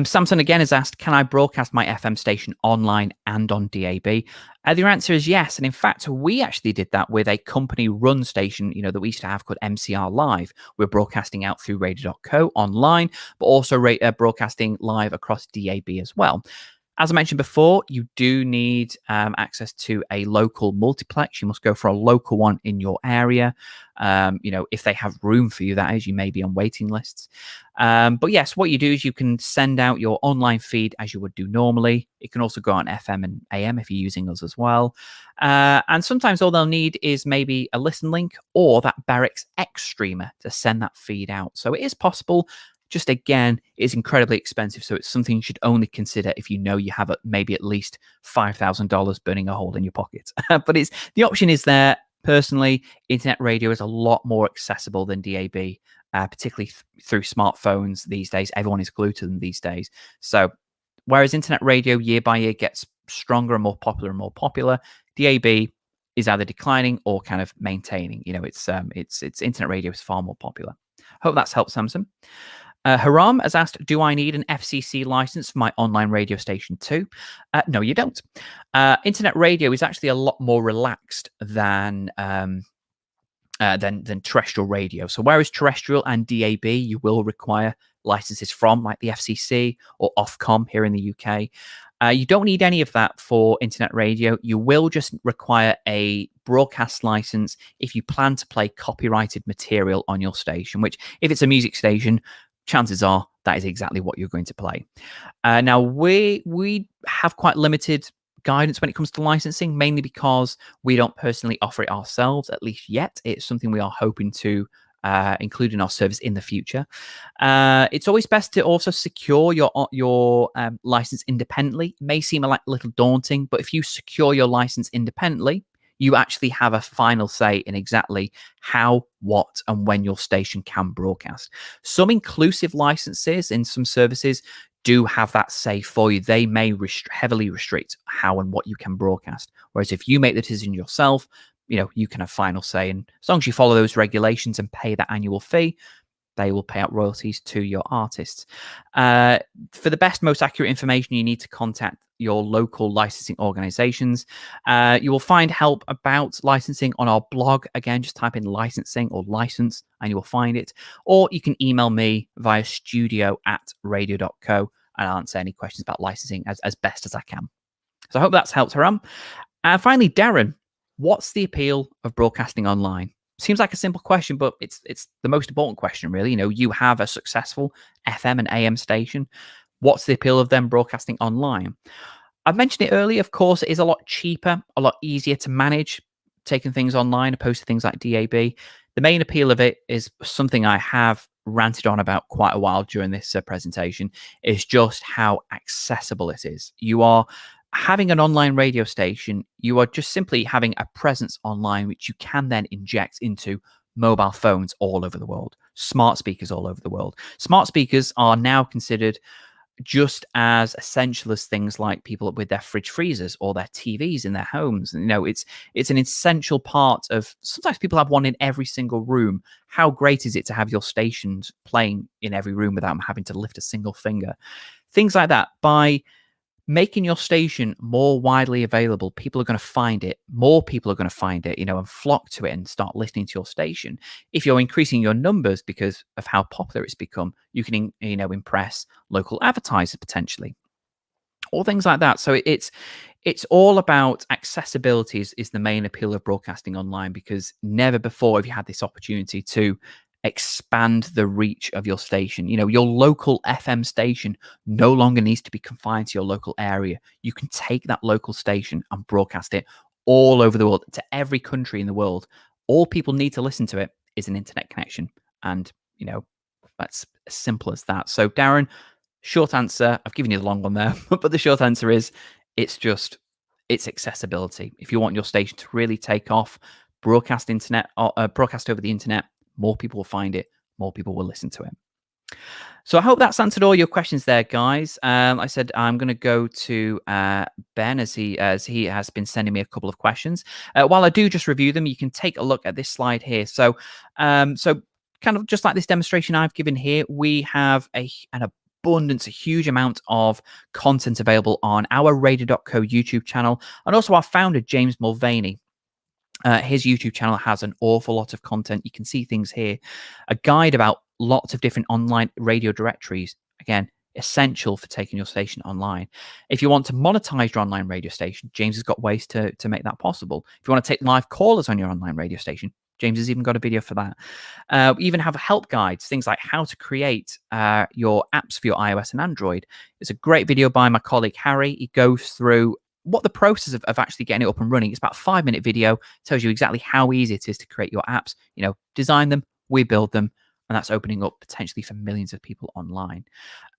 Samson again has asked, can I broadcast my FM station online and on DAB? The answer is yes. And in fact, we actually did that with a company-run station, that we used to have called MCR Live. We're broadcasting out through Radio.co online, but also broadcasting live across DAB as well. As I mentioned before, you do need access to a local multiplex. You must go for a local one in your area. If they have room for you, that is, you may be on waiting lists. But yes, what you do is you can send out your online feed as you would do normally. It can also go on FM and AM if you're using us as well. And sometimes all they'll need is maybe a listen link or that BARIX X streamer to send that feed out. So it is possible. Just again, it's incredibly expensive, so it's something you should only consider if you have maybe at least $5,000 burning a hole in your pocket. But the option is there. Personally, internet radio is a lot more accessible than DAB, particularly through smartphones these days. Everyone is glued to them these days. So whereas internet radio year by year gets stronger and more popular, DAB is either declining or kind of maintaining. It's internet radio is far more popular. Hope that's helped, Samson. Haram has asked, do I need an FCC license for my online radio station too? No, you don't. Internet radio is actually a lot more relaxed than terrestrial radio. So whereas terrestrial and DAB, you will require licenses from, like the FCC or Ofcom here in the UK. You don't need any of that for internet radio. You will just require a broadcast license if you plan to play copyrighted material on your station, which if it's a music station, chances are that is exactly what you're going to play. Now, we have quite limited guidance when it comes to licensing, mainly because we don't personally offer it ourselves, at least yet. It's something we are hoping to include in our service in the future. It's always best to also secure your license independently. It may seem a little daunting, but if you secure your license independently, you actually have a final say in exactly how, what, and when your station can broadcast. Some inclusive licenses in some services do have that say for you. They may heavily restrict how and what you can broadcast. Whereas if you make the decision yourself, you can have final say. And as long as you follow those regulations and pay that annual fee, they will pay out royalties to your artists. For the best, most accurate information, you need to contact your local licensing organizations. You will find help about licensing on our blog. Again, just type in licensing or license and you will find it. Or you can email me via studio@radio.co and I'll answer any questions about licensing as best as I can. So I hope that's helped, Haram. And finally, Darren, what's the appeal of broadcasting online? Seems like a simple question, but it's the most important question, really. You have a successful FM and AM station. What's the appeal of them broadcasting online? I've mentioned it earlier. Of course, it is a lot cheaper, a lot easier to manage, taking things online opposed to things like DAB. The main appeal of it is something I have ranted on about quite a while during this presentation, is just how accessible it is. You are having an online radio station, you are just simply having a presence online, which you can then inject into mobile phones all over the world, smart speakers all over the world. Smart speakers are now considered just as essential as things like people with their fridge freezers or their TVs in their homes. It's an essential part of, sometimes people have one in every single room. How great is it to have your stations playing in every room without having to lift a single finger? Things like that. By making your station more widely available, people are going to find it. More people are going to find it, and flock to it and start listening to your station. If you're increasing your numbers because of how popular it's become, you can, impress local advertisers potentially, or things like that. So it's all about accessibility is the main appeal of broadcasting online, because never before have you had this opportunity to expand the reach of your station. Your local FM station no longer needs to be confined to your local area. You can take that local station and broadcast it all over the world, to every country in the world. All people need to listen to it is an internet connection. And, that's as simple as that. So, Darren, short answer, I've given you the long one there, but the short answer is it's accessibility. If you want your station to really take off, broadcast over the internet, more people will find it, more people will listen to it. So I hope that's answered all your questions there, guys. I said I'm going to go to Ben as he has been sending me a couple of questions. While I do just review them, you can take a look at this slide here. So kind of just like this demonstration I've given here, we have an abundance, a huge amount of content available on our Radio.co YouTube channel, and also our founder, James Mulvaney. His YouTube channel has an awful lot of content. You can see things here. A guide about lots of different online radio directories. Again, essential for taking your station online. If you want to monetize your online radio station, James has got ways to make that possible. If you want to take live callers on your online radio station, James has even got a video for that. We even have help guides, things like how to create your apps for your iOS and Android. It's a great video by my colleague Harry. He goes through what the process of actually getting it up and running. It's about a 5-minute video, tells you exactly how easy it is to create your apps, design them, we build them, and that's opening up potentially for millions of people online.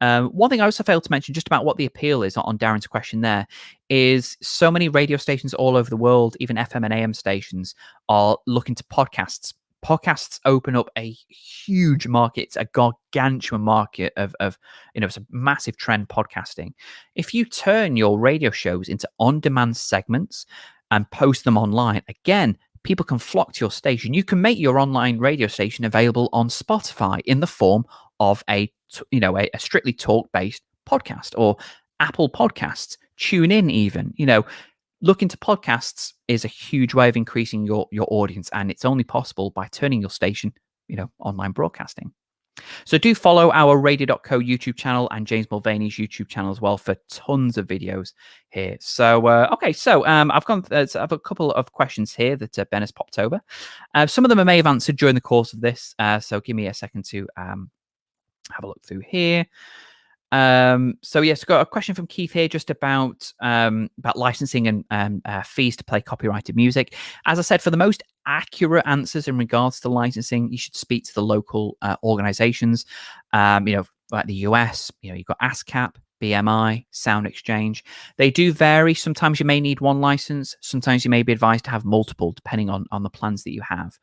One thing I also failed to mention just about what the appeal is on Darren's question there is so many radio stations all over the world, even FM and AM stations, are looking to podcasts. Podcasts open up a huge market. It's a gargantuan market of it's a massive trend, podcasting. If you turn your radio shows into on-demand segments and post them online, again, people can flock to your station. You can make your online radio station available on Spotify in the form of a strictly talk-based podcast, or Apple Podcasts, TuneIn even. Look into podcasts is a huge way of increasing your audience, and it's only possible by turning your station, online broadcasting. So do follow our Radio.co YouTube channel and James Mulvaney's YouTube channel as well for tons of videos here. So, okay, so I've a couple of questions here that Ben has popped over. Some of them I may have answered during the course of this, so give me a second to have a look through here. So yes, got a question from Keith here just about licensing and fees to play copyrighted music. As I said, for the most accurate answers in regards to licensing, you should speak to the local organizations. Like the US, you've got ASCAP, BMI, Sound Exchange. They do vary. Sometimes you may need one license. Sometimes you may be advised to have multiple, depending on the plans that you have.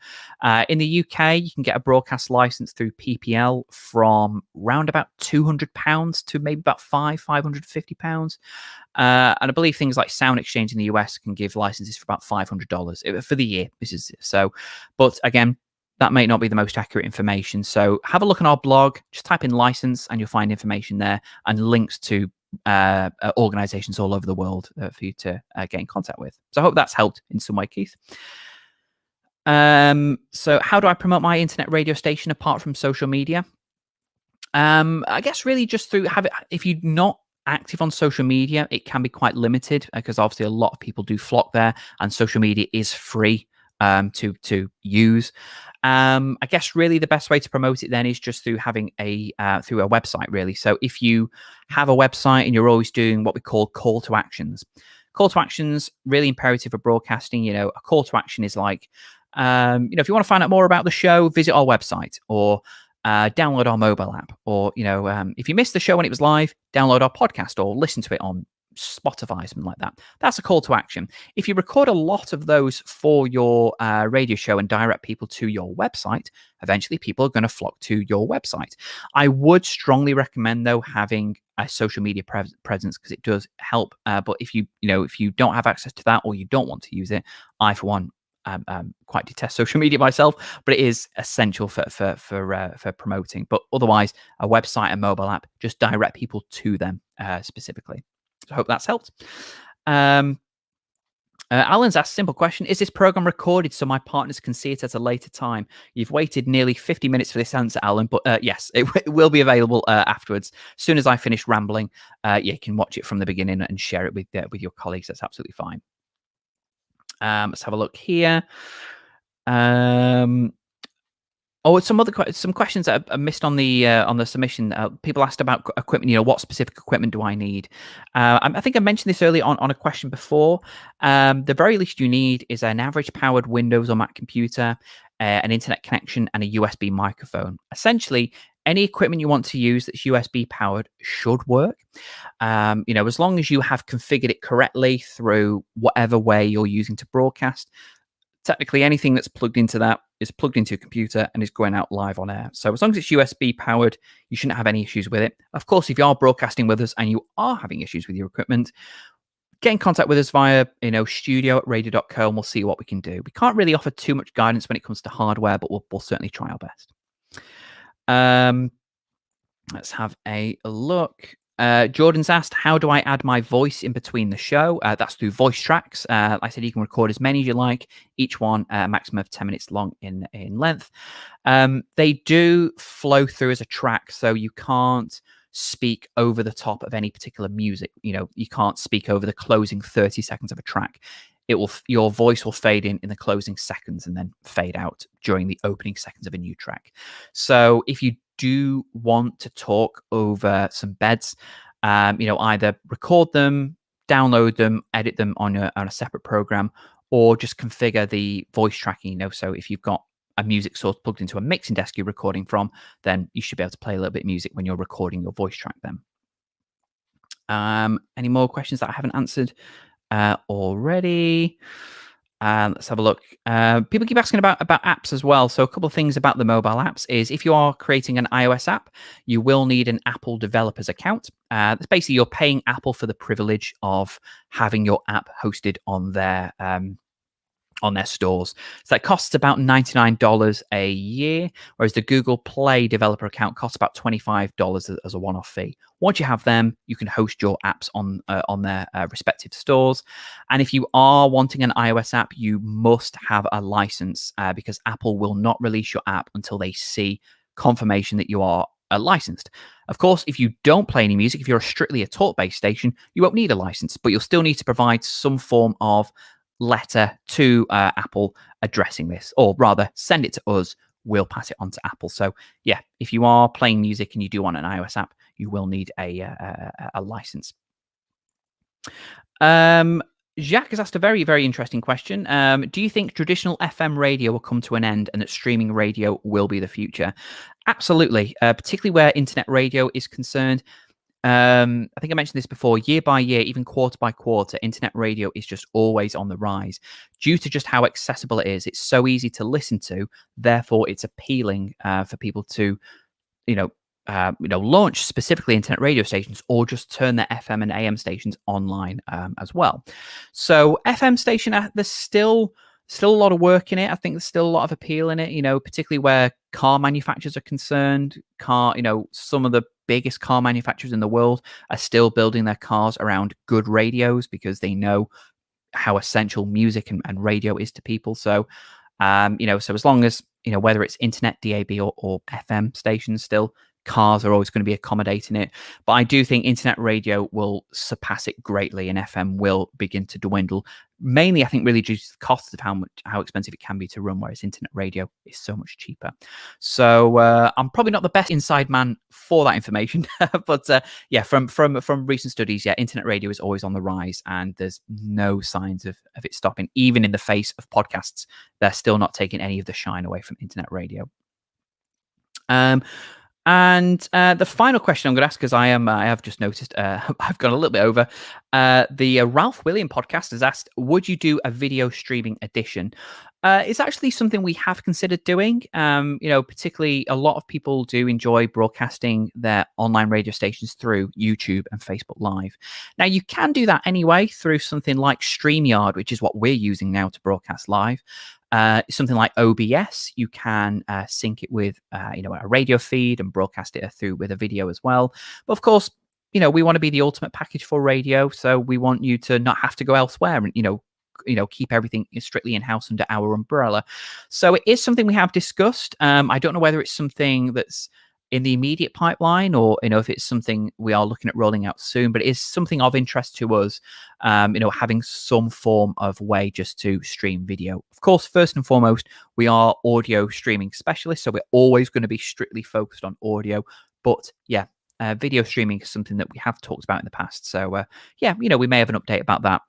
In the UK, you can get a broadcast license through PPL from round about £200 to maybe about £550. And I believe things like Sound Exchange in the US can give licenses for about $500 for the year. But again, that may not be the most accurate information. So have a look on our blog, just type in license and you'll find information there and links to organizations all over the world for you to get in contact with. So I hope that's helped in some way, Keith. So how do I promote my internet radio station apart from social media? I guess really just through if you're not active on social media, it can be quite limited because obviously a lot of people do flock there and social media is free to use. I guess really the best way to promote it then is just through having through a website, really. So if you have a website and you're always doing what we call call to actions, really imperative for broadcasting. A call to action is like, if you want to find out more about the show, visit our website, or download our mobile app, or if you missed the show when it was live, download our podcast or listen to it on Spotify, something like that. That's a call to action. If you record a lot of those for your radio show and direct people to your website, eventually people are going to flock to your website. I would strongly recommend, though, having a social media presence because it does help. But if you don't have access to that or you don't want to use it, I, for one, quite detest social media myself, but it is essential for promoting. But otherwise, a website and mobile app, just direct people to them specifically. So I hope that's helped. Alan's asked a simple question. Is this program recorded so my partners can see it at a later time? You've waited nearly 50 minutes for this answer, Alan, but yes, it will be available afterwards. As soon as I finish rambling, you can watch it from the beginning and share it with your colleagues. That's absolutely fine. Let's have a look here. Oh, some questions that I missed on the submission. People asked about equipment. What specific equipment do I need? I think I mentioned this earlier on a question before. The very least you need is an average powered Windows or Mac computer, an internet connection, and a USB microphone. Essentially, any equipment you want to use that's USB powered should work. As long as you have configured it correctly through whatever way you're using to broadcast. Technically, anything that's plugged into that is plugged into your computer and is going out live on air. So as long as it's USB powered, you shouldn't have any issues with it. Of course, if you are broadcasting with us and you are having issues with your equipment, get in contact with us via studio at Radio.co, and we'll see what we can do. We can't really offer too much guidance when it comes to hardware, but we'll certainly try our best. Let's have a look. Jordan's asked, how do I add my voice in between the show? That's through voice tracks. Like I said, you can record as many as you like, each one a maximum of 10 minutes long in length. They do flow through as a track, so you can't speak over the top of any particular music. You can't speak over the closing 30 seconds of a track. Your voice will fade in the closing seconds and then fade out during the opening seconds of a new track. So if you do want to talk over some beds, either record them, download them, edit them on a separate program, or just configure the voice tracking. So if you've got a music source plugged into a mixing desk you're recording from, then you should be able to play a little bit of music when you're recording your voice track then. Any more questions that I haven't answered already? Let's have a look. People keep asking about apps as well. So a couple of things about the mobile apps is if you are creating an iOS app, you will need an Apple developers account. That's basically you're paying Apple for the privilege of having your app hosted on their stores. So that costs about $99 a year, whereas the Google Play developer account costs about $25 as a one-off fee. Once you have them, you can host your apps on their respective stores. And if you are wanting an iOS app, you must have a license because Apple will not release your app until they see confirmation that you are licensed. Of course, if you don't play any music, if you're strictly a talk-based station, you won't need a license, but you'll still need to provide some form of letter to Apple addressing this, or rather send it to us, we'll pass it on to Apple. So yeah, if you are playing music and you do want an iOS app, you will need a license. Jacques has asked a very, very interesting question. Do you think traditional FM radio will come to an end and that streaming radio will be the future? Absolutely, particularly where internet radio is concerned. I think I mentioned this before, year by year, even quarter by quarter, internet radio is just always on the rise due to just how accessible it is. It's so easy to listen to, therefore it's appealing for people to, launch specifically internet radio stations or just turn their FM and AM stations online as well. So FM station, there's still a lot of work in it. I think there's still a lot of appeal in it, particularly where car manufacturers are concerned. Some of the biggest car manufacturers in the world are still building their cars around good radios because they know how essential music and radio is to people. So, so as long as, whether it's internet, DAB or FM stations still, cars are always going to be accommodating it. But I do think internet radio will surpass it greatly and FM will begin to dwindle. Mainly, I think, really due to the cost of how expensive it can be to run, whereas internet radio is so much cheaper. So I'm probably not the best inside man for that information, but yeah, from recent studies, yeah, internet radio is always on the rise, and there's no signs of it stopping. Even in the face of podcasts, they're still not taking any of the shine away from internet radio. And the final question I'm going to ask, because I have just noticed I've gone a little bit over. The Ralph William podcast has asked, would you do a video streaming edition? It's actually something we have considered doing. Particularly a lot of people do enjoy broadcasting their online radio stations through YouTube and Facebook Live. Now, you can do that anyway through something like StreamYard, which is what we're using now to broadcast live. Something like OBS, you can sync it with a radio feed and broadcast it through with a video as well. But of course, we want to be the ultimate package for radio, so we want you to not have to go elsewhere and keep everything strictly in-house under our umbrella. So it is something we have discussed. I don't know whether it's something that's in the immediate pipeline, or if it's something we are looking at rolling out soon, but it is something of interest to us, having some form of way just to stream video. Of course, first and foremost, we are audio streaming specialists, so we're always going to be strictly focused on audio. But yeah, video streaming is something that we have talked about in the past. So we may have an update about that,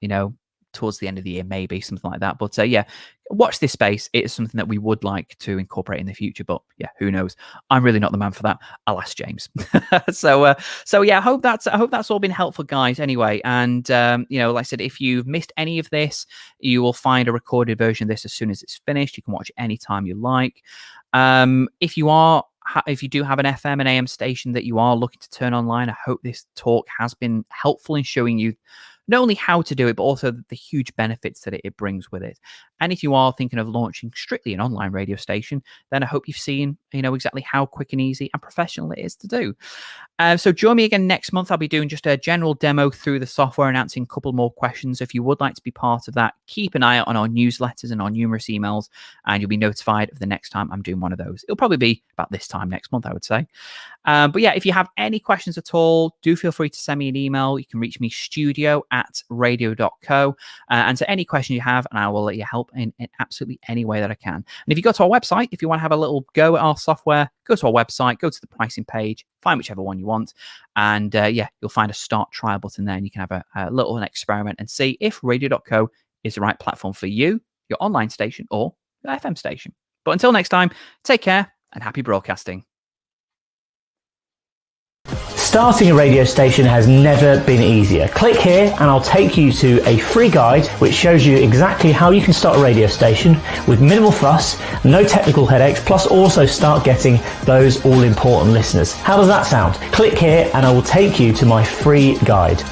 towards the end of the year, maybe something like that. But watch this space. It is something that we would like to incorporate in the future. But yeah, who knows? I'm really not the man for that. I'll ask James. So yeah, I hope that's all been helpful, guys. Anyway, and like I said, if you've missed any of this, you will find a recorded version of this as soon as it's finished. You can watch it anytime you like. If you do have an FM and AM station that you are looking to turn online, I hope this talk has been helpful in showing you not only how to do it, but also the huge benefits that it brings with it. And if you are thinking of launching strictly an online radio station, then I hope you've seen, exactly how quick and easy and professional it is to do. So join me again next month. I'll be doing just a general demo through the software and answering a couple more questions. If you would like to be part of that, keep an eye out on our newsletters and our numerous emails, and you'll be notified of the next time I'm doing one of those. It'll probably be about this time next month, I would say. But yeah, if you have any questions at all, do feel free to send me an email. You can reach me studio@radio.co, answer any question you have, and I will let you help in absolutely any way that I can. And if you go to our website, if you want to have a little go at our software, go to our website, go to the pricing page, find whichever one you want, and you'll find a start trial button there, and you can have a little experiment and see if Radio.co is the right platform for you, your online station, or your FM station. But until next time, take care and happy broadcasting. Starting a radio station has never been easier. Click here and I'll take you to a free guide which shows you exactly how you can start a radio station with minimal fuss, no technical headaches, plus also start getting those all-important listeners. How does that sound? Click here and I will take you to my free guide.